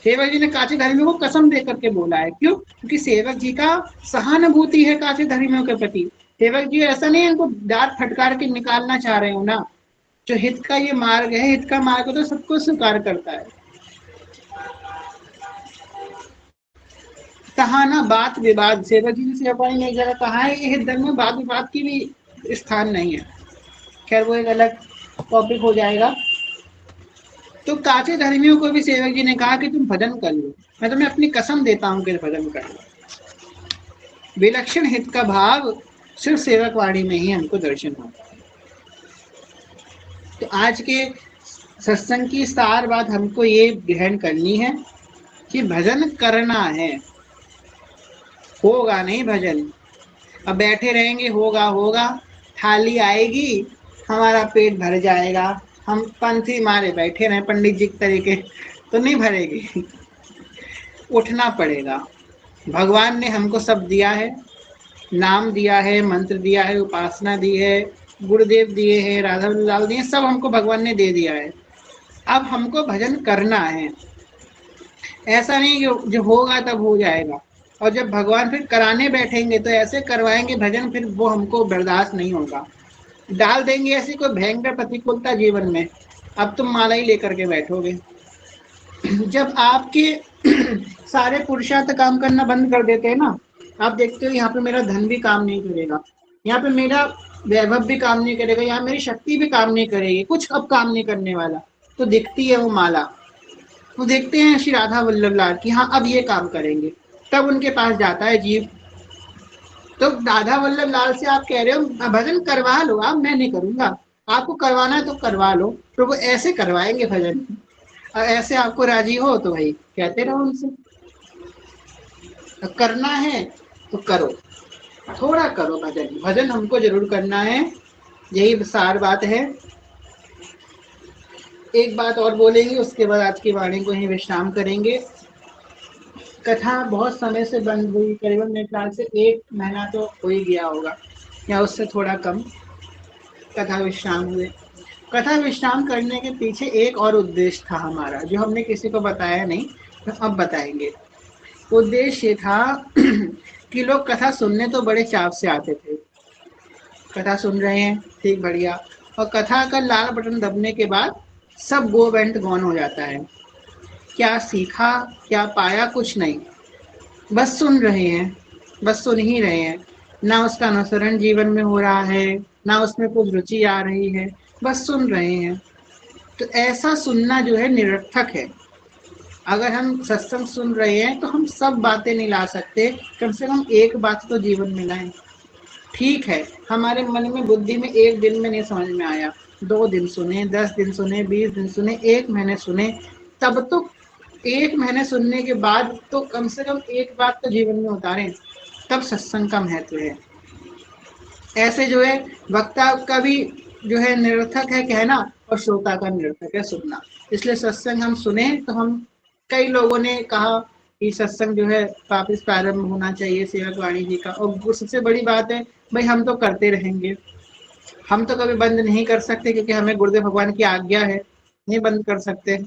सेवक जी ने काछी धर्मियों को कसम दे करके बोला है। क्यों? क्योंकि सेवक जी का सहानुभूति है काछी धर्मियों के प्रति। सेवक जी ऐसा नहीं है इनको दांत फटकार के निकालना चाह रहे हो ना। जो हित का ये मार्ग है, हित का मार्ग तो सबको स्वीकार करता है। कहा ना बात विवाद, सेवक जी ने सेवकाई ने एक जगह कहा है कि हित धर्म में वाद विवाद की भी स्थान नहीं है। खैर वो एक अलग टॉपिक हो जाएगा। तो काचे धर्मियों को भी सेवक जी ने कहा कि तुम भजन कर लो, मैं तुम्हें अपनी कसम देता हूँ कि भजन कर लो। विलक्षण हित का भाव सिर्फ सेवक वाणी में ही हमको दर्शन होता है। तो आज के सत्संग की सार बात हमको ये ग्रहण करनी है कि भजन करना है, होगा नहीं भजन। अब बैठे रहेंगे होगा होगा, थाली आएगी हमारा पेट भर जाएगा, हम पंथी मारे बैठे रहे पंडित जी के तरीके, तो नहीं भरेगी। उठना पड़ेगा। भगवान ने हमको सब दिया है, नाम दिया है, मंत्र दिया है, उपासना दी है, गुरुदेव दिए हैं, राधा लाल दिए, सब हमको भगवान ने दे दिया है। अब हमको भजन करना है। ऐसा नहीं कि जो होगा तब हो जाएगा। और जब भगवान फिर कराने बैठेंगे तो ऐसे करवाएंगे भजन, फिर वो हमको बर्दाश्त नहीं होगा। डाल देंगे ऐसी कोई भयंकर प्रतिकूलता जीवन में, अब तुम माला ही लेकर के बैठोगे। जब आपके सारे पुरुषार्थ काम करना बंद कर देते हैं ना, आप देखते हो यहाँ पे मेरा धन भी काम नहीं करेगा, यहाँ पे मेरा वैभव भी काम नहीं करेगा, यहाँ मेरी शक्ति भी काम नहीं करेगी, कुछ अब काम नहीं करने वाला। तो दिखती है वो माला, तो देखते हैं श्री राधा वल्लभ लाल की, हाँ अब ये काम करेंगे, तब उनके पास जाता है जीव। तो राधा वल्लभ लाल से आप कह रहे हो भजन करवा लो आप, मैं नहीं करूंगा, आपको करवाना है तो करवा लो। तो वो ऐसे करवाएंगे भजन, और ऐसे आपको राजी हो तो भाई कहते रहो उनसे। तो करना है तो करो, थोड़ा करो भजन, भजन हमको जरूर करना है, यही सार बात है। एक बात और बोलेंगे, उसके बाद आज की वाणी को ही विश्राम करेंगे। कथा बहुत समय से बंद हुई, करीबन मेरे ख्याल से 1 महीना तो हो ही गया होगा, या उससे थोड़ा कम कथा विश्राम हुए। कथा विश्राम करने के पीछे एक और उद्देश्य था हमारा, जो हमने किसी को बताया नहीं, तो अब बताएंगे। उद्देश्य ये था कि लोग कथा सुनने तो बड़े चाव से आते थे, कथा सुन रहे हैं ठीक बढ़िया, और कथा का लाल बटन दबने के बाद सब गो वेंट गॉन हो जाता है। क्या सीखा, क्या पाया, कुछ नहीं, बस सुन रहे हैं, बस सुन ही रहे हैं, ना उसका अनुसरण जीवन में हो रहा है, ना उसमें कुछ रुचि आ रही है, बस सुन रहे हैं। तो ऐसा सुनना जो है निरर्थक है। अगर हम सत्संग सुन रहे हैं तो हम सब बातें नहीं ला सकते, कम से कम एक बात तो जीवन में लाएं। ठीक है, हमारे मन में बुद्धि में एक दिन में नहीं समझ में आया, 2 दिन सुने, 10 दिन सुने, 20 दिन सुने, 1 महीने सुने, तब तो 1 महीने सुनने के बाद तो कम से कम एक बात तो जीवन में उतारें, तब सत्संग का महत्व है। ऐसे जो है वक्ता का भी जो है निरर्थक है कहना, और श्रोता का निरर्थक है सुनना। इसलिए सत्संग हम सुने तो हम, कई लोगों ने कहा कि सत्संग जो है वापिस प्रारंभ होना चाहिए सेवक वाणी जी का, और सबसे बड़ी बात है भाई हम तो करते रहेंगे, हम तो कभी बंद नहीं कर सकते, क्योंकि हमें गुरुदेव भगवान की आज्ञा है, नहीं बंद कर सकते।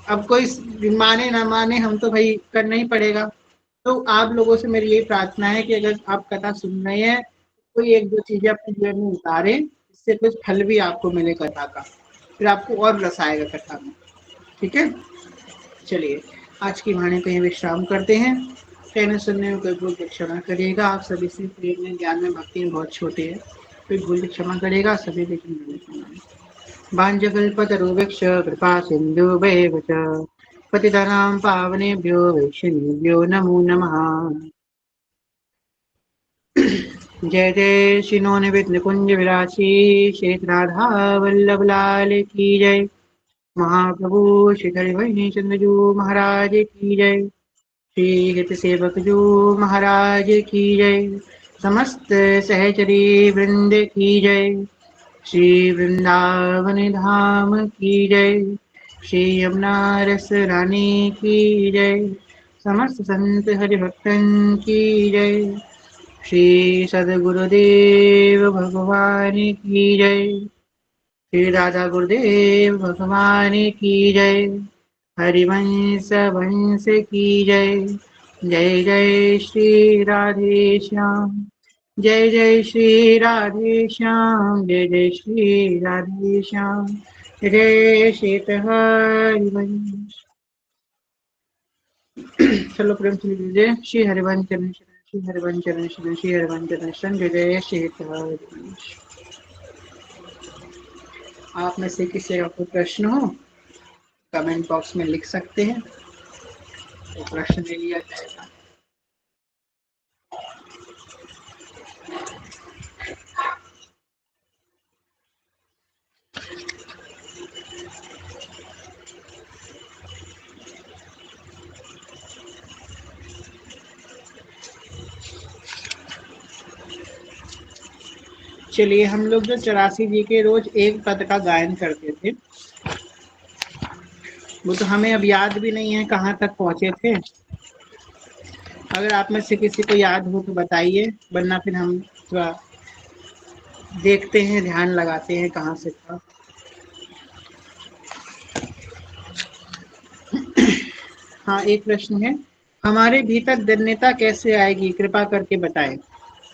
अब कोई माने ना माने, हम तो भाई करना ही पड़ेगा। तो आप लोगों से मेरी यही प्रार्थना है कि अगर आप कथा सुन रहे हैं, कोई 1-2 चीजें अपने जीवन में उतारें, इससे कुछ फल भी आपको मिले कथा का, फिर आपको और रस आएगा कथा में। ठीक है, चलिए आज की वाणी को विश्राम करते हैं। कहने सुनने में कोई भूल क्षमा करिएगा, आप सभी से प्रेम में, ज्ञान में, भक्ति में बहुत छोटे हैं, कोई भूल क्षमा करेगा सभी, लेकिन वाञ्छकल्पतरुवृक्ष कृपा सिन्धुभैव च पतितानां पावनेभ्यो वैष्णवेभ्यो नमो नमः। जय जय श्री नवनिर्मित निकुंज विलासी शेष राधा वल्लभ लाल की जय। महाप्रभु श्री हरिवंश चंद्रजू महाराज की जय। श्री हित सेवक जू महाराज की जय। समस्त सहचरी वृंद की जय। श्री वृंदावन धाम की जय। श्री यमुना रस रानी की जय। समस्त संत हरिभक्तन की जय। श्री सदगुरुदेव भगवान की जय। श्री राधा गुरुदेव भगवान की जय। हरिवंश वंश की जय। जय जय श्री राधे श्याम। जय जय श्री राधे श्याम। जय जय श्री राधे श्याम। जय श्वेत हरिवंश। चलो प्रेम से लीजिए श्री हरिवंश चरण शरण, श्री हरिवंश चरण शरण, श्री हरिवंश चरण शरण। जय जय श्वेत हरिवंश। आप में से किसी का कोई प्रश्न हो कमेंट बॉक्स में लिख सकते हैं, तो प्रश्न ले लिया जाएगा। चलिए, हम लोग जो 84 जी के रोज एक पद का गायन करते थे, वो तो हमें अब याद भी नहीं है कहाँ तक पहुंचे थे। अगर आप में से किसी को याद हो तो बताइए, वरना फिर हम थोड़ा देखते हैं, ध्यान लगाते हैं कहाँ से था। हाँ, एक प्रश्न है, हमारे भीतर दैन्यता कैसे आएगी, कृपा करके बताएं।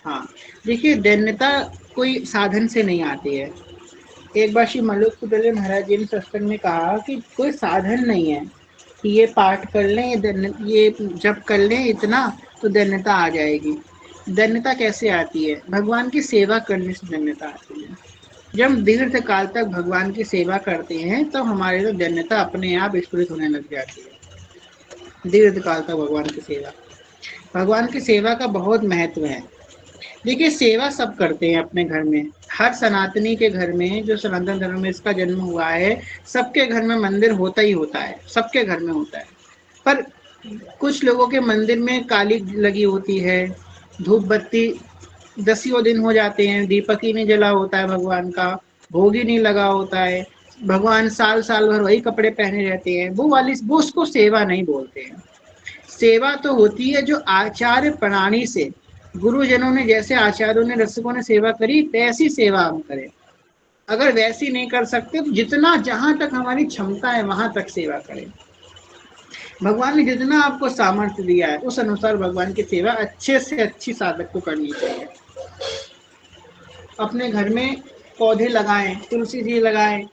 हाँ, देखिए, दैन्यता कोई साधन से नहीं आती है। एक बार श्री मल्लोत्कुटले महाराज जी ने सत्संग में कहा कि कोई साधन नहीं है कि ये पाठ कर लें, ये जब कर लें इतना तो दैन्यता आ जाएगी। दैन्यता कैसे आती है? भगवान की सेवा करने से दैन्यता आती है। जब हम दीर्घ काल तक भगवान की सेवा करते हैं तो हमारे तो दैन्यता अपने आप स्फुरित होने लग जाती है। दीर्घ काल तक भगवान की सेवा का बहुत महत्व है। देखिए, सेवा सब करते हैं अपने घर में। हर सनातनी के घर में, जो सनातन धर्म में इसका जन्म हुआ है, सबके घर में मंदिर होता ही होता है, सबके घर में होता है। पर कुछ लोगों के मंदिर में काली लगी होती है, धूप बत्ती 10 दिन हो जाते हैं, दीपक ही नहीं जला होता है भगवान का, भोग ही नहीं लगा होता है, भगवान साल साल भर वही कपड़े पहने रहते हैं। वो उसको सेवा नहीं बोलते हैं। सेवा तो होती है जो आचार्य प्रणाली से, गुरुजनों ने जैसे, आचार्यों ने, रसिकों ने सेवा करी, वैसी सेवा हम करें। अगर वैसी नहीं कर सकते तो जितना, जहां तक हमारी क्षमता है वहां तक सेवा करें। भगवान ने जितना आपको सामर्थ्य दिया है उस अनुसार भगवान की सेवा अच्छे से अच्छी साधक को करनी चाहिए। अपने घर में पौधे लगाएं, तुलसी जी लगाएं,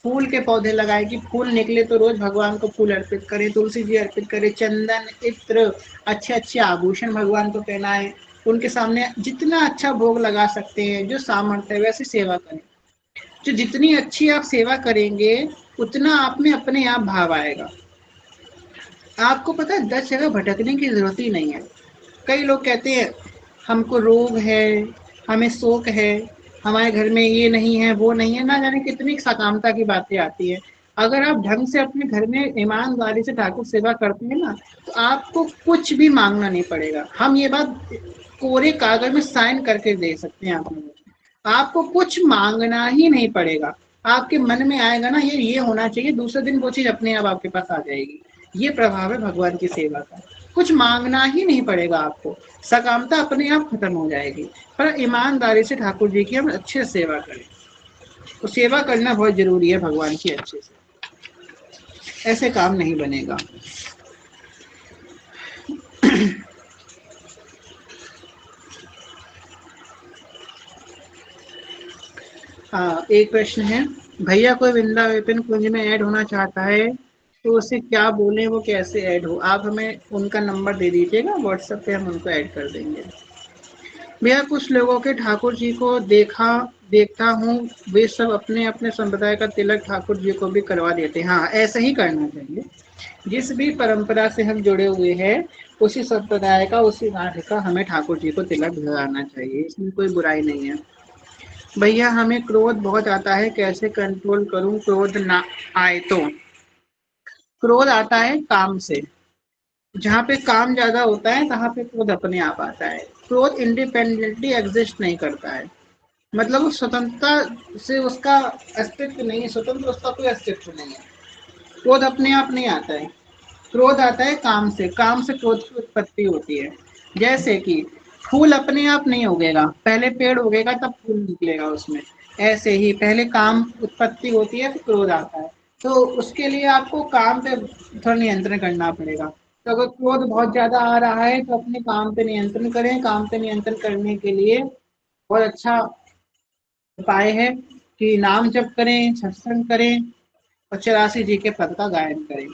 फूल के पौधे लगाए कि फूल निकले तो रोज भगवान को फूल अर्पित करें, तुलसी जी अर्पित करें, चंदन, इत्र, अच्छे अच्छे आभूषण भगवान को पहनाएं, उनके सामने जितना अच्छा भोग लगा सकते हैं, जो सामर्थ्य है वैसे सेवा करें। जो जितनी अच्छी आप सेवा करेंगे उतना आप में अपने आप भाव आएगा। आपको पता है 10 जगह भटकने की जरूरत ही नहीं है। कई लोग कहते हैं हमको रोग है, हमें शोक है, हमारे घर में ये नहीं है, वो नहीं है, ना जाने कितनी सकामता की बातें आती है। अगर आप ढंग से अपने घर में ईमानदारी से ठाकुर सेवा करते हैं ना, तो आपको कुछ भी मांगना नहीं पड़ेगा। हम ये बात कोरे कागज में साइन करके दे सकते हैं आपको कुछ मांगना ही नहीं पड़ेगा। आपके मन में आएगा ना ये होना चाहिए, दूसरे दिन वो चीज अपने आप आपके पास आ जाएगी। ये प्रभाव है भगवान की सेवा का। कुछ मांगना ही नहीं पड़ेगा आपको, सकामता अपने आप खत्म हो जाएगी। पर ईमानदारी से ठाकुर जी की हम अच्छे से सेवा करें, तो सेवा करना बहुत जरूरी है भगवान की अच्छे से, ऐसे काम नहीं बनेगा। हाँ, एक प्रश्न है, भैया कोई वृंदावन कुंज में ऐड होना चाहता है तो उसे क्या बोले, वो कैसे ऐड हो? आप हमें उनका नंबर दे दीजिएगा, व्हाट्सएप पे हम उनको ऐड कर देंगे। भैया, कुछ लोगों के ठाकुर जी को देखता हूँ, वे सब अपने अपने संप्रदाय का तिलक ठाकुर जी को भी करवा देते हैं। हाँ, ऐसा ही करना चाहिए। जिस भी परंपरा से हम जुड़े हुए हैं, उसी संप्रदाय का, उसी नाथ का हमें ठाकुर जी को तिलक लगाना चाहिए, इसमें कोई बुराई नहीं है। भैया, हमें क्रोध बहुत आता है, कैसे कंट्रोल करूं क्रोध ना आए तो? क्रोध आता है काम से। जहाँ पे काम ज्यादा होता है तहाँ पे क्रोध अपने आप आता है। क्रोध इंडिपेंडेंटली एग्जिस्ट नहीं करता है, मतलब वो स्वतंत्रता से उसका अस्तित्व नहीं है, स्वतंत्र उसका कोई अस्तित्व नहीं है। क्रोध अपने आप नहीं आता है, क्रोध आता है काम से। काम से क्रोध की उत्पत्ति होती है। जैसे कि फूल अपने आप नहीं उगेगा, पहले पेड़ उगेगा तब फूल निकलेगा उसमें। ऐसे ही पहले काम उत्पत्ति होती है, फिर क्रोध आता है। तो उसके लिए आपको काम पे थोड़ा नियंत्रण करना पड़ेगा। तो अगर क्रोध बहुत ज्यादा आ रहा है तो अपने काम पे नियंत्रण करें। काम पे नियंत्रण करने के लिए बहुत अच्छा उपाय है कि नाम जप करें, सत्संग करें और 84 जी के पद का गायन करें।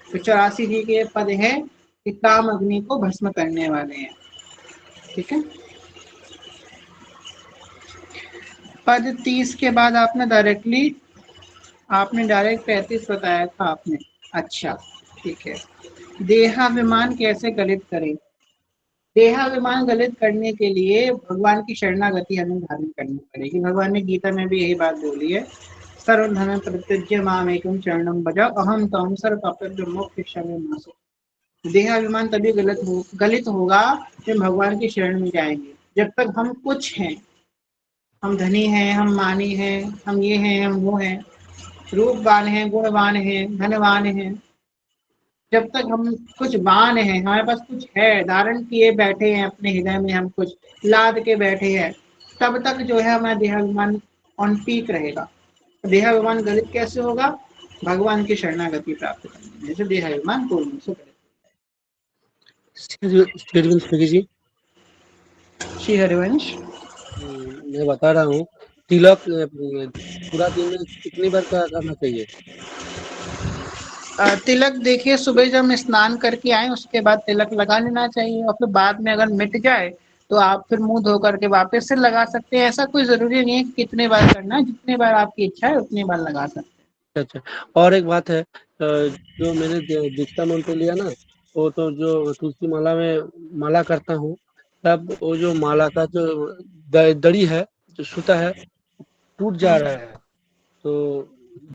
तो 84 जी के पद है कि काम अग्नि को भस्म करने वाले हैं। ठीक है। पद 30 के बाद आपने डायरेक्ट 35 बताया था आपने। अच्छा, ठीक है। देहाभिमान कैसे गलित करें? देहाभिमान गलित करने के लिए भगवान की शरणागति हमें धारण करनी पड़ेगी। भगवान ने गीता में भी यही बात बोली है, सर्वधर्म परित्यज्य मामेकं शरणं व्रज अहं त्वं सर्व पापेभ्यो मोक्षयिष्यामि मा शुचः। देहाभिमान तभी गलित होगा जब भगवान की शरण में जाएंगे। जब तक हम कुछ हैं, हम धनी हैं, हम मानी हैं, हम ये हैं, हम वो हैं, रूपवान हैं, गुणवान हैं, धनवान हैं, जब तक हम कुछ वान हैं, हमारे पास कुछ है, धारण किए बैठे हैं अपने हृदय में, हम कुछ लाद के बैठे हैं, तब तक जो है हमारा देहाभिमान ऑन पीक रहेगा। देहाभिमान गलित कैसे होगा? भगवान की शरणागति प्राप्त करने से देहाभिमान पूर्ण रूप से गलित। स्टेटमेंट स्पीकर जी, श्री हरिवंश, मैं बता रहा हूँ, तिलक पूरा दिन में कितनी बार करना चाहिए? तिलक देखिए, सुबह जब हम स्नान करके आए उसके बाद तिलक लगा लेना चाहिए, और फिर बाद में अगर मिट जाए तो आप फिर मुंह धो करके वापस से लगा सकते हैं। ऐसा कोई जरूरी नहीं है कि कितने बार करना है, जितने बार आपकी इच्छा है उतनी बार लगा सकते हैं। अच्छा, और एक बात है, जो मैंने दीक्षा मंत्र लिया ना, वो तो जो तुलसी माला में माला करता हूँ, तब वो जो माला का जो दड़ी है, जो सूता है, टूट जा रहा है, तो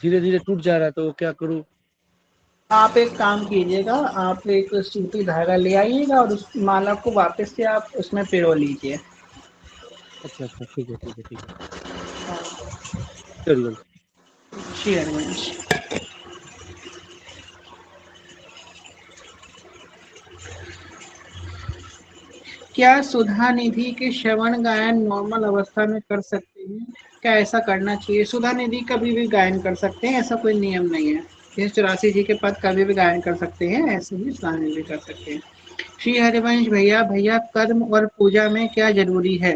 धीरे धीरे टूट जा रहा है, तो क्या करूँ? आप एक काम कीजिएगा, आप एक सूती धागा ले आइएगा और उस माला को वापस से आप उसमें पिरो लीजिए। अच्छा अच्छा, ठीक है ठीक है ठीक है, चलिए। श्री हरिवंश, क्या सुधा निधि के श्रवण गायन नॉर्मल अवस्था में कर सकते हैं? क्या ऐसा करना चाहिए? सुधा निधि कभी भी गायन कर सकते हैं, ऐसा कोई नियम नहीं है। ये 84 जी के पद कभी भी गायन कर सकते हैं, ऐसे ही सुधा निधि कर सकते हैं। श्री हरिवंश भैया, कर्म और पूजा में क्या जरूरी है?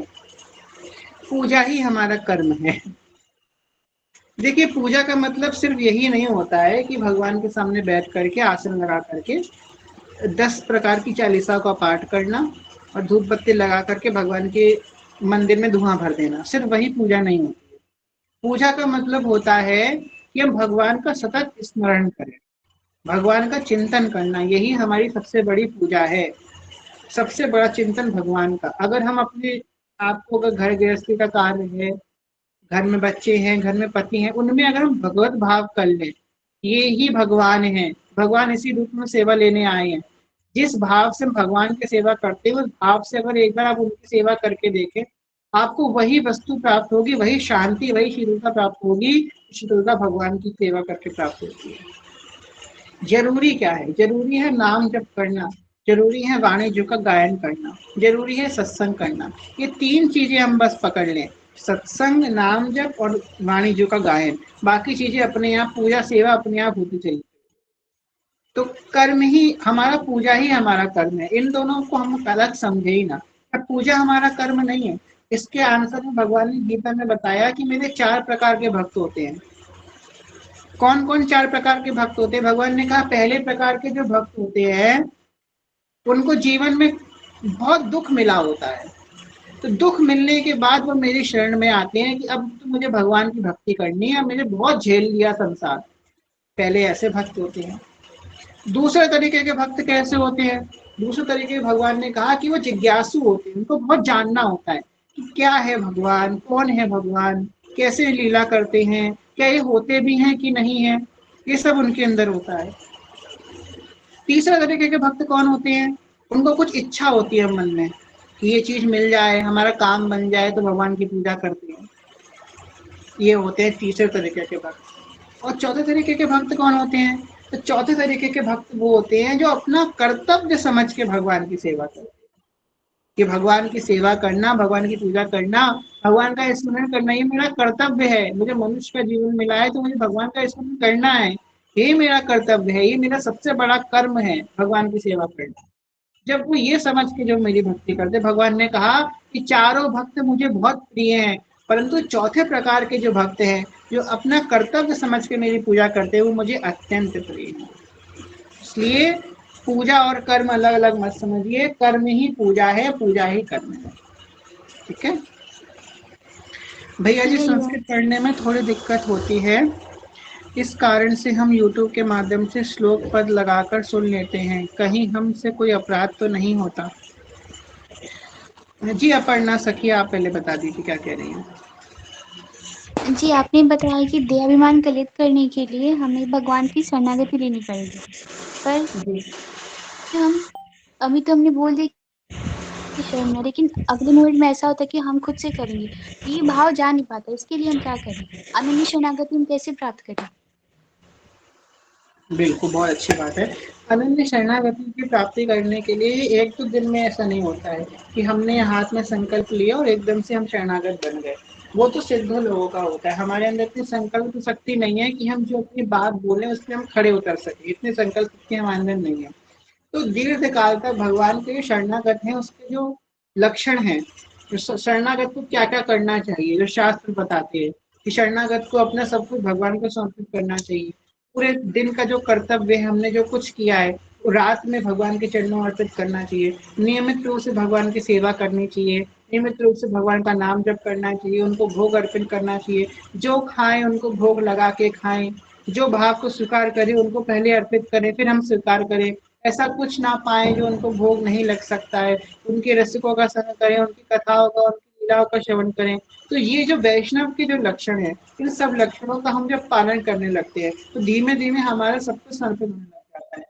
पूजा ही हमारा कर्म है। देखिए, पूजा का मतलब सिर्फ यही नहीं होता है कि भगवान के सामने बैठ करके आसन लगा करके 10 प्रकार की चालीसा का पाठ करना और धूप बत्ती लगा करके भगवान के मंदिर में धुआं भर देना, सिर्फ वही पूजा नहीं होती है। पूजा का मतलब होता है कि हम भगवान का सतत स्मरण करें, भगवान का चिंतन करना, यही हमारी सबसे बड़ी पूजा है। सबसे बड़ा चिंतन भगवान का। अगर हम अपने आपको, अगर घर गृहस्थी का कार्य है, घर में बच्चे हैं, घर में पति हैं, उनमें अगर हम भगवत भाव कर लें, ये ही भगवान है, भगवान इसी रूप में सेवा लेने आए हैं। जिस भाव से हम भगवान की सेवा करते हैं, उस भाव से अगर एक बार आप उनकी सेवा करके देखें, आपको वही वस्तु प्राप्त होगी, वही शांति, वही शीतलता प्राप्त होगी। शीतलता भगवान की सेवा करके प्राप्त होती है। जरूरी क्या है? जरूरी है नाम जप करना, जरूरी है वाणिज्य का गायन करना, जरूरी है सत्संग करना। ये 3 चीजें हम बस पकड़ लें, सत्संग, नाम जप और वाणिज्य का गायन। बाकी चीजें अपने आप, पूजा सेवा अपने आप होती चली। तो कर्म ही हमारा, पूजा ही हमारा कर्म है। इन दोनों को हम अलग समझे ही ना। अब पूजा हमारा कर्म नहीं है। इसके आंसर में भगवान ने गीता में बताया कि मेरे 4 प्रकार के भक्त होते हैं। कौन कौन 4 प्रकार के भक्त होते हैं? भगवान ने कहा, पहले प्रकार के जो भक्त होते हैं उनको जीवन में बहुत दुख मिला होता है, तो दुख मिलने के बाद वो मेरी शरण में आते हैं कि अब तो मुझे भगवान की भक्ति करनी है, मुझे बहुत झेल लिया संसार। पहले ऐसे भक्त होते हैं। दूसरे तरीके के भक्त कैसे होते हैं? दूसरे तरीके भगवान ने कहा कि वो जिज्ञासु होते हैं, उनको बहुत जानना होता है कि क्या है भगवान, कौन है भगवान, कैसे लीला करते हैं, क्या ये होते भी हैं कि नहीं है, ये सब उनके अंदर होता है। तीसरे तरीके के भक्त कौन होते हैं? उनको कुछ इच्छा होती है मन में कि ये चीज मिल जाए, हमारा काम बन जाए, तो भगवान की पूजा करते हैं। ये होते हैं तीसरे तरीके के भक्त। और चौथे तरीके के भक्त कौन होते हैं? तो चौथे तरीके के भक्त वो होते हैं जो अपना कर्तव्य समझ के भगवान की सेवा करते हैं। कि भगवान की सेवा करना, भगवान की पूजा करना, भगवान का स्मरण करना, ये मेरा कर्तव्य है। मुझे मनुष्य का जीवन मिला है तो मुझे भगवान का स्मरण करना है। ये मेरा कर्तव्य है, ये मेरा सबसे बड़ा कर्म है भगवान की सेवा करना। जब वो ये समझ के जो मेरी भक्ति करते, भगवान ने कहा कि चारों भक्त मुझे बहुत प्रिय हैं, परंतु चौथे प्रकार के जो भक्त हैं, जो अपना कर्तव्य समझ के मेरी पूजा करते हैं, वो मुझे अत्यंत प्रिय हैं। इसलिए पूजा और कर्म अलग अलग मत समझिए, कर्म ही पूजा है, पूजा ही कर्म है। ठीक है भैया जी, हरि ओम। संस्कृत पढ़ने में थोड़ी दिक्कत होती है, इस कारण से हम YouTube के माध्यम से श्लोक पद लगाकर सुन लेते हैं, कहीं हमसे कोई अपराध तो नहीं होता। जी अपर्णा सखी, आप पहले बता दीजिए क्या कह रही हैं। जी, आपने बताया कि देहाभिमान कलित करने के लिए हमें भगवान की शरणागति लेनी पड़ेगी, पर जी हम अभी तो हमने बोल दिया कि शरण में, लेकिन अगले मोमेंट में ऐसा होता है कि हम खुद से करेंगे, ये भाव जा नहीं पाता। इसके लिए हम क्या करें? अनन्य शरणागति हम कैसे प्राप्त करें? बिल्कुल, बहुत अच्छी बात है। अनन्य शरणागति की प्राप्ति करने के लिए एक तो दिन में ऐसा नहीं होता है कि हमने हाथ में संकल्प लिया और एकदम से हम शरणागत बन गए। वो तो सिद्ध लोगों का होता है। हमारे अंदर इतनी संकल्प शक्ति नहीं है कि हम जो अपनी बात बोले उसमें हम खड़े उतर सके, इतनी संकल्प शक्ति हमारे अंदर नहीं है। तो दीर्घ काल तक भगवान के शरणागत हैं, उसके जो लक्षण हैं, शरणागत को क्या क्या करना चाहिए, जो शास्त्र बताते हैं कि शरणागत को अपना सब कुछ भगवान को समर्पित करना चाहिए। पूरे दिन का जो कर्तव्य है, हमने जो कुछ किया है, वो रात में भगवान के चरणों में अर्पित करना चाहिए। नियमित रूप से भगवान की सेवा करनी चाहिए, नियमित रूप से भगवान का नाम जप करना चाहिए, उनको भोग अर्पित करना चाहिए। जो खाएं उनको भोग लगा के खाएं, जो भाव को स्वीकार करें उनको पहले अर्पित करें, फिर हम स्वीकार करें। ऐसा कुछ ना पाए जो उनको भोग नहीं लग सकता है। उनके रसिकों का संग करें, उनकी कथाओं का, उनकी लीलाओं का श्रवण करें। तो ये जो वैष्णव के जो लक्षण है, इन सब लक्षणों का हम जब पालन करने लगते हैं तो धीमे धीमे हमारा सब कुछ समर्पित होने लग जाता है।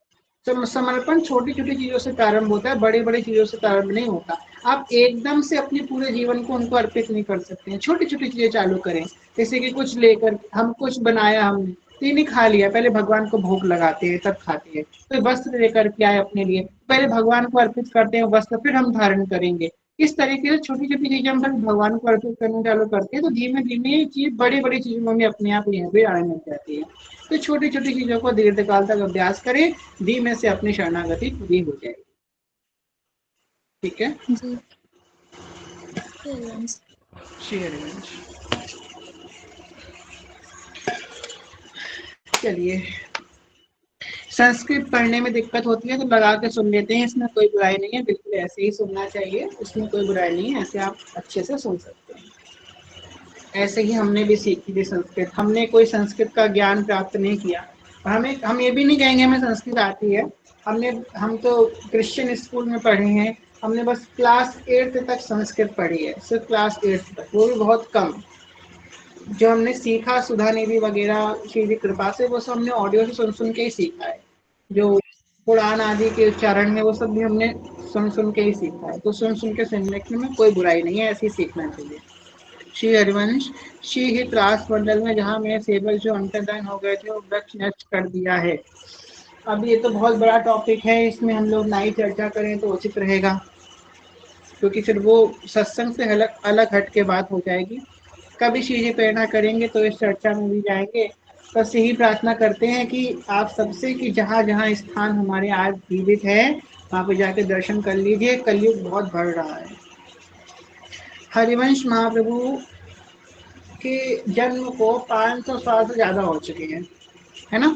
तो समर्पण छोटी छोटी चीजों से प्रारंभ होता है, बड़ी बड़ी चीजों से प्रारंभ नहीं होता। आप एकदम से अपने पूरे जीवन को उनको अर्पित नहीं कर सकते हैं, छोटी छोटी चीजें चालू करें। जैसे कि कुछ लेकर, हम कुछ बनाया, हमने तो नहीं खा लिया, पहले भगवान को भोग लगाते हैं तब खाते हैं। कोई वस्त्र लेकर के आए अपने लिए, पहले भगवान को अर्पित करते हैं वस्त्र, फिर हम धारण करेंगे। इस तरीके से छोटी छोटी चीजें हम भगवान को अर्पित करना चालू करते हैं तो धीमे धीमे ये चीज बड़ी बड़ी चीजों में अपने आप यह भी आने लग जाती है। तो छोटी छोटी चीजों को दीर्घकाल तक अभ्यास करें, धीमे से अपनी शरणागति पूरी हो जाएगी। ठीक है जी, हरिवंश। श्री हरिवंश। चलिए, संस्कृत पढ़ने में दिक्कत होती है तो लगा के सुन लेते हैं, इसमें कोई बुराई नहीं है, बिल्कुल ऐसे ही सुनना चाहिए, इसमें कोई बुराई नहीं है, ऐसे आप अच्छे से सुन सकते हैं। ऐसे ही हमने भी सीखी थी संस्कृत, हमने कोई संस्कृत का ज्ञान प्राप्त नहीं किया। हम ये भी नहीं कहेंगे हमें संस्कृत आती है। हम तो क्रिश्चियन स्कूल में पढ़े हैं, हमने बस क्लास 8th तक संस्कृत पढ़ी है, सिर्फ क्लास 8th तक, वो भी बहुत कम। जो हमने सीखा सुधा नेवी वगैरह श्री जी कृपा से, वो सब हमने ऑडियो से सुन सुन के ही सीखा है। जो पुराण आदि के उच्चारण है वो सब भी हमने सुन सुन के ही सीखा है। तो सुन सुन के सीखने में कोई बुराई नहीं है, ऐसे ही सीखना चाहिए। श्री हरिवंश, श्री हित रास मंडल में जहाँ मेरे सेवक जो अंतर्धान हो गए थे वो वृक्ष नष्ट कर दिया है। अब ये तो बहुत बड़ा टॉपिक है, इसमें हम लोग ना ही चर्चा करें तो उचित रहेगा, क्योंकि फिर वो सत्संग से अलग अलग हट के बात हो जाएगी। कभी श्री जी प्रेरणा करेंगे तो इस चर्चा में भी जाएंगे। बस यही प्रार्थना करते हैं कि आप सबसे कि जहाँ जहाँ स्थान हमारे आज जीवित है वहाँ पे जाके दर्शन कर लीजिए, कलयुग बहुत बढ़ रहा है। हरिवंश महाप्रभु के जन्म को 500 साल से ज्यादा हो चुके हैं, है ना,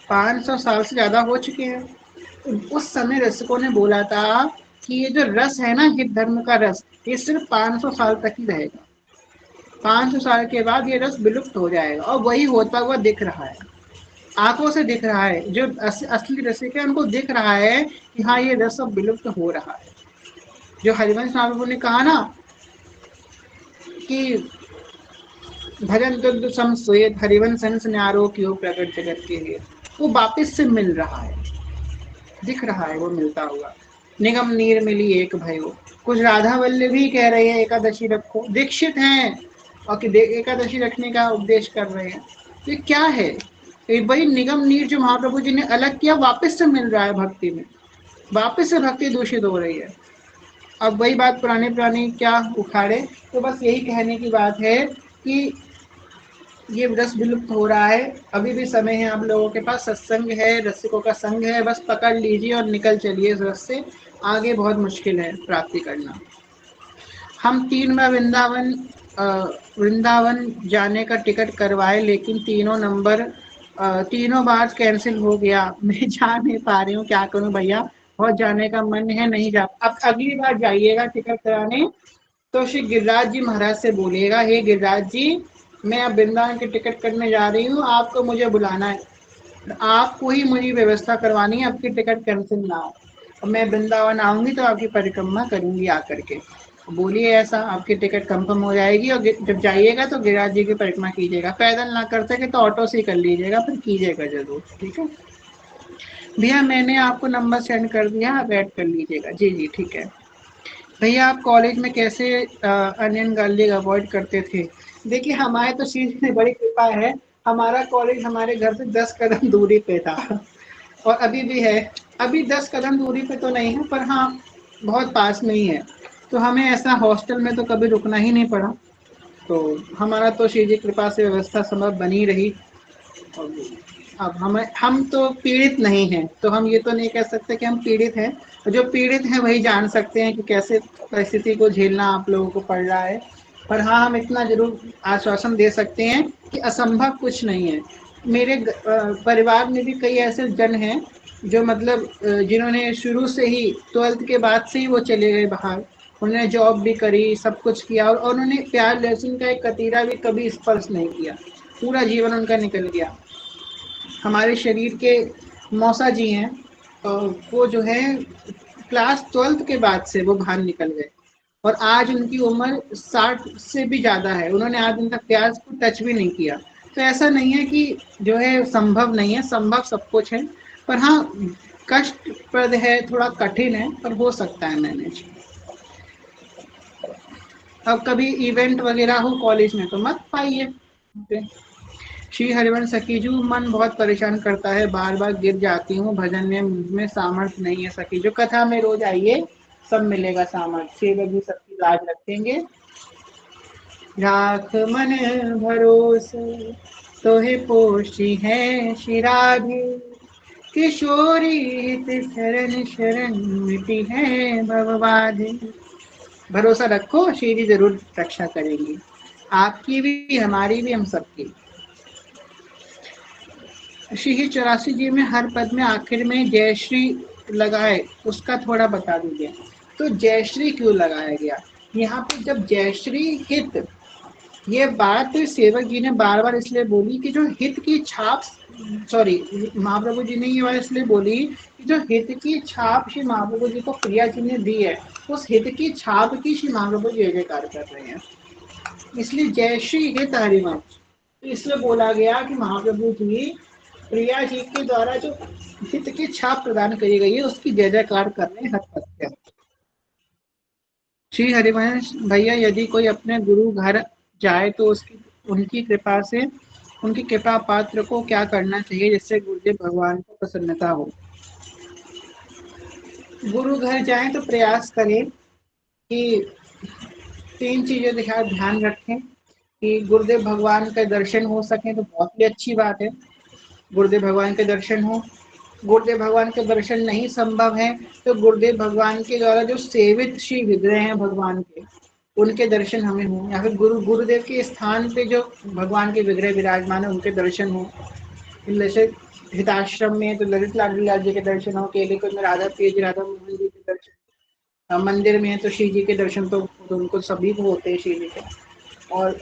500 साल से ज्यादा हो चुके हैं। उस समय रसिकों ने बोला था कि ये जो रस है ना, हित धर्म का रस, ये सिर्फ 500 साल तक ही रहेगा, 500 साल के बाद ये रस विलुप्त हो जाएगा। और वही होता हुआ दिख रहा है, आंखों से दिख रहा है। जो असली रसिक है उनको दिख रहा है कि हाँ ये रस अब विलुप्त हो रहा है। जो हरिवंश महाप्रभु ने कहा ना कि भजन दुग्ध सम श्वेत हरिवंश हंस न्यारो क्यों प्रकट जगत के लिए, वो वापिस से मिल रहा है, दिख रहा है वो मिलता हुआ। निगम नीर मिली एक भयो, कुछ राधा वल्लभी कह रहे हैं एकादशी रखो, दीक्षित हैं और कि एकादशी रखने का उपदेश कर रहे हैं। ये क्या है? वही निगम नीर जो महाप्रभु जी ने अलग किया वापस से मिल रहा है भक्ति में, वापस से भक्ति दूषित हो रही है। अब वही बात पुराने पुराने क्या उखाड़े। तो बस यही कहने की बात है कि ये रस विलुप्त हो रहा है, अभी भी समय है आप लोगों के पास, सत्संग है, रसिकों का संग है, बस पकड़ लीजिए और निकल चलिए इस रस से, आगे बहुत मुश्किल है प्राप्ति करना। हम 3 बार वृंदावन जाने का टिकट करवाए, लेकिन तीनों बार कैंसिल हो गया। मैं जा नहीं पा रही हूँ, क्या करूँ भैया, बहुत जाने का मन है, नहीं जा। अब अगली बार जाइएगा टिकट कराने तो श्री गिरिराज जी महाराज से बोलिएगा, हे गिरिराज जी, मैं अब वृंदावन की टिकट करने जा रही हूँ, आपको मुझे बुलाना है, आपको ही मुझे व्यवस्था करवानी है, आपकी टिकट कैंसिल ना हो, और मैं वृंदावन आऊंगी तो आपकी परिक्रमा करूंगी आकर के। बोलिए ऐसा, आपकी टिकट कंफर्म हो जाएगी, और जब जाइएगा तो गिरिराज जी की परिक्रमा कीजिएगा, पैदल ना कर सके तो ऑटो से ही कर लीजिएगा, पर कीजिएगा जरूर, ठीक है भैया। मैंने आपको नंबर सेंड कर दिया, आप ऐड कर लीजिएगा। जी जी ठीक है भैया। आप कॉलेज में कैसे अनियन गार्लिक अवॉइड करते थे? देखिए हमारे तो श्री जी ने बड़ी कृपा है, हमारा कॉलेज हमारे घर से 10 कदम दूरी पे था, और अभी भी है। अभी 10 कदम दूरी पे तो नहीं है, पर हाँ बहुत पास में ही है, तो हमें ऐसा हॉस्टल में तो कभी रुकना ही नहीं पड़ा। तो हमारा तो श्री जी कृपा से व्यवस्था संभव बनी रही। और अब हम तो पीड़ित नहीं हैं, तो हम ये तो नहीं कह सकते कि हम पीड़ित हैं, जो पीड़ित हैं वही जान सकते हैं कि कैसे परिस्थिति को झेलना आप लोगों को पड़ रहा है। पर हाँ, हम इतना जरूर आश्वासन दे सकते हैं कि असंभव कुछ नहीं है। मेरे परिवार में भी कई ऐसे जन हैं जो मतलब जिन्होंने शुरू से ही 12th के बाद से ही वो चले गए बाहर, उन्होंने जॉब भी करी, सब कुछ किया, और उन्होंने प्यार लहसुन का एक कतीरा भी कभी स्पर्श नहीं किया, पूरा जीवन उनका निकल गया। हमारे शरीर के मौसा जी हैं, वो जो है क्लास 12th के बाद से वो बाहर निकल गए, और आज उनकी उम्र 60 से भी ज़्यादा है, उन्होंने आज उन तक प्याज को टच भी नहीं किया। तो ऐसा नहीं है कि जो है संभव नहीं है, संभव सब कुछ है, पर हाँ कष्टप्रद है, थोड़ा कठिन है, पर हो सकता है मैनेज। अब कभी इवेंट वगैरह हो कॉलेज में तो मत पाइए। श्री हरिवंश सखीजू, मन बहुत परेशान करता है, बार बार गिर जाती हूँ, भजन में मुझमें सामर्थ्य नहीं है सखीजू। कथा में रोज आइए, सब मिलेगा सामर्थ्य, सेवक भी सबकी लाज रखेंगे। राख मन भरोसे तोहे पोषी है शिराधे, किशोरी शरण शरण मिटी है भवबाधे। भरोसा रखो, श्री जी जरूर रक्षा करेंगी, आपकी भी, हमारी भी, हम सबकी। श्री 84 जी में हर पद में आखिर में जय श्री लगाए, उसका थोड़ा बता दीजिए। तो जय श्री क्यों लगाया गया यहाँ पे? जब जय श्री हित, ये बात सेवक जी ने बार बार इसलिए बोली कि जो हित की छाप, सॉरी महाप्रभु जी ने ये बात इसलिए बोली कि जो हित की छाप श्री महाप्रभु जी को प्रिया जी ने दी है, उस हित की छाप की श्री महाप्रभु जय जयकार कर रहे हैं, इसलिए जय श्री हित हरिवंश। इसलिए बोला गया कि महाप्रभु जी प्रिया जी के द्वारा जो हित की छाप प्रदान करी गई है, उसकी जय जयकार करने हर पद पे। श्री हरिवंश भैया, यदि कोई अपने गुरु घर जाए तो उसकी उनकी कृपा से, उनकी कृपा पात्र को क्या करना चाहिए जिससे गुरुदेव भगवान को प्रसन्नता हो? गुरु घर जाए तो प्रयास करें कि 3 चीजें ध्यान रखें कि गुरुदेव भगवान के दर्शन हो सके तो बहुत ही अच्छी बात है, गुरुदेव भगवान के दर्शन हो। गुरुदेव भगवान के दर्शन नहीं संभव है तो गुरुदेव भगवान के द्वारा जो सेवित श्री विग्रह हैं भगवान के, उनके दर्शन हमें हो, या फिर गुरुदेव के स्थान पे जो भगवान के विग्रह विराजमान है उनके दर्शन हो। जैसे हिताश्रम में तो ललित लाडलीलाल जी के दर्शन हो, केलीकुंज में राधा प्रिय जी, राधा मोहन जी के दर्शन, मंदिर में तो श्री जी के दर्शन तो उनको सभी को होते हैं श्री जी के, और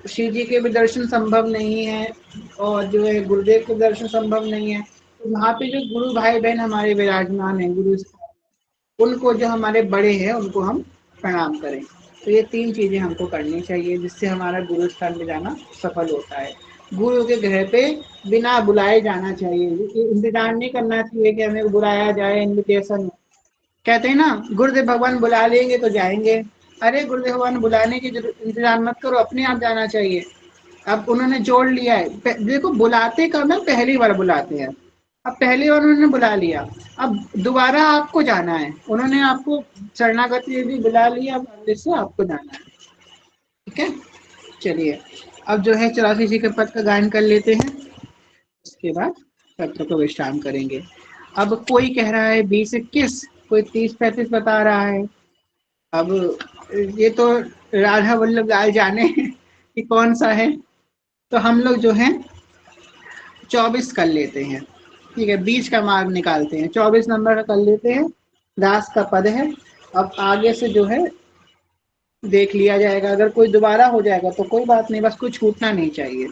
श्री जी के भी दर्शन संभव नहीं है, और जो है गुरुदेव के दर्शन संभव नहीं है, तो वहाँ पे जो गुरु भाई बहन हमारे विराजमान है गुरु स्थान, उनको जो हमारे बड़े हैं उनको हम प्रणाम करें। तो ये 3 चीजें हमको करनी चाहिए जिससे हमारा गुरु स्थान में जाना सफल होता है। गुरु के घर पे बिना बुलाए जाना चाहिए, इंतजार नहीं करना चाहिए कि हमें बुलाया जाए, इन्विटेशन। कहते हैं ना गुरुदेव भगवान बुला लेंगे तो जाएंगे, अरे गुरुदेव भगवान बुलाने की इंतजार मत करो, अपने आप जाना चाहिए। अब उन्होंने जोड़ लिया है, देखो बुलाते कब है, पहली बार बुलाते हैं, अब पहली बार उन्होंने बुला लिया, अब दोबारा आपको जाना है, उन्होंने आपको शरणागति भी बुला लिया, अब से आपको जाना है, ठीक है। चलिए अब जो है 84 के पद का गायन कर लेते हैं, उसके बाद पत्र को विश्राम करेंगे। अब कोई कह रहा है 20-21, कोई 30-35 बता रहा है। अब ये तो राधा वल्लभ लाल जाने कि कौन सा है, तो हम लोग जो है 24 कर लेते हैं। ठीक है, 20 का मार्ग निकालते हैं, 24 नंबर का कर लेते हैं। दास का पद है। अब आगे से जो है देख लिया जाएगा, अगर कोई दोबारा हो जाएगा तो कोई बात नहीं, बस कोई छूटना नहीं चाहिए।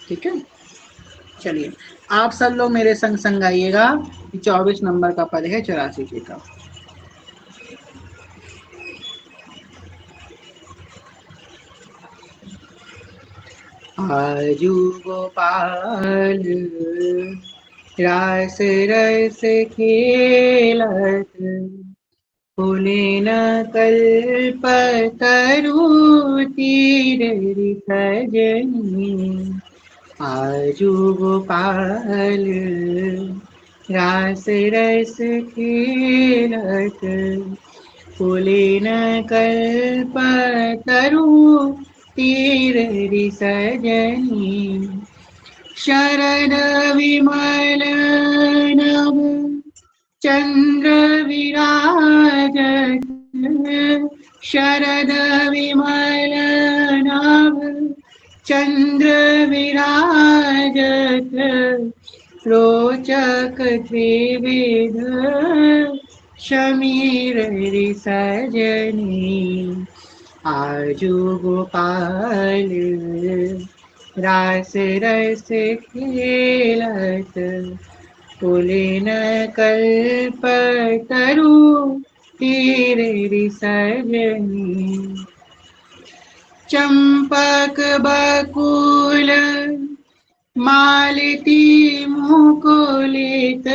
ठीक है, चलिए आप सब लोग मेरे संग संग आइएगा कि 24 नंबर का पद है 84 का। आजू गोपाल रास रस खेलत, पुलिन कल्पतरु तीर सजनी। आजू गोपाल रास रस खेलत, पुलिन कल्पतरु तीर सजनी। शरद विमल नभ चंद्र विराजत, शरद विमल नभ चंद्र विराजत, रोचक त्रिविध समीर सजनी। आजू गोपाल रास रस खेलत, पुलिन कल्पतरु तीर सजनी। चंपक बकुल मालती मुकुलित,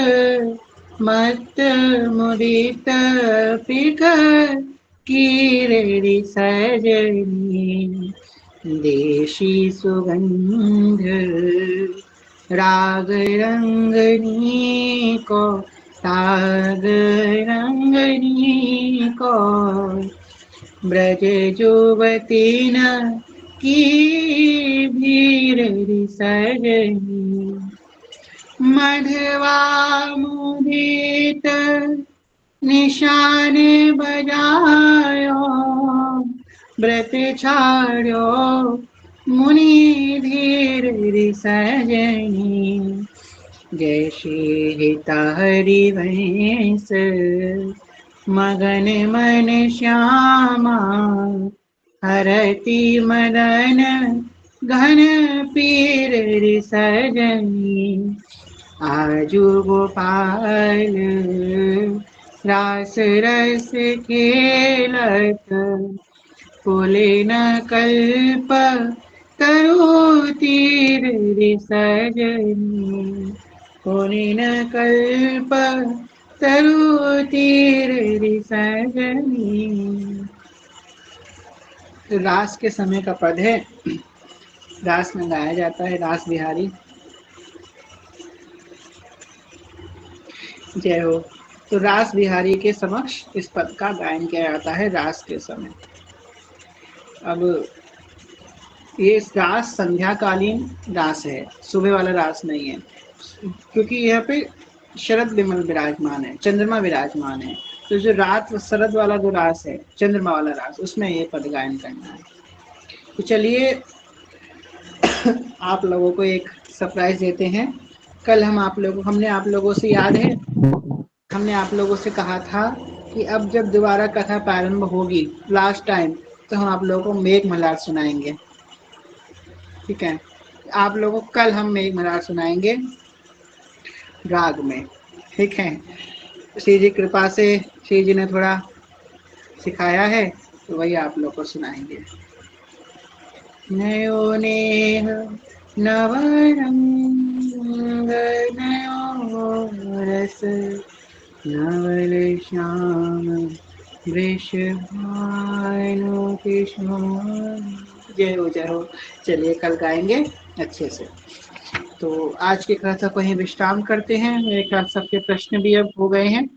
मत्त मुदित पिक कीररि सजनी। देशी सुगंध राग रंगनी को, ताग रंगनी को, ब्रज जुवती न की भीर सजनी। मधवा मुदित निशान बजायो, व्रत छाड़ो मुनि धीर सजनी। जैसे हिता हरिवंश मगन मन श्यामा, हरति मदन घन पीर सजनी। आजू गोपाल रास रस खेलत, पुलिन कल्प तरु तीर सजनी। पुलिन कल्प तरु तीर सजनी। तो रास के समय का पद है, रास में गाया जाता है रास बिहारी। जय हो। तो रास बिहारी के समक्ष इस पद का गायन किया जाता है रास के समय। अब ये रास संध्याकालीन रास है, सुबह वाला रास नहीं है, क्योंकि यहाँ पे शरद विमल विराजमान है, चंद्रमा विराजमान है। तो जो रात शरद वाला जो रास है, चंद्रमा वाला रास, उसमें ये पद गायन करना है। तो चलिए आप लोगों को एक सरप्राइज देते हैं। कल हमने आप लोगों से याद है, हमने आप लोगों से कहा था कि अब जब दोबारा कथा प्रारंभ होगी लास्ट टाइम, तो हम आप लोगों को मेघ मल्हार सुनाएंगे। ठीक है, आप लोगों को कल हम मेघ मल्हार सुनाएंगे राग में। ठीक है, श्री जी कृपा से श्री जी ने थोड़ा सिखाया है, तो वही आप लोग को सुनाएंगे। नयो नेह नवरंग नयो रस, नवल श्याम वृषभानु किशोर। जय हो जय हो। चलिए कल गाएंगे अच्छे से। तो आज की कथा को ही विश्राम करते हैं। मेरे ख्याल सबके प्रश्न भी अब हो गए हैं।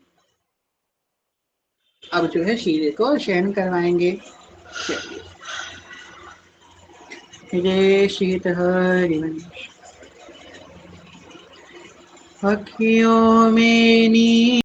अब जो है शीरे को शयन करवाएंगे। चलिए जय शीत हरिवंश। अखियों में नी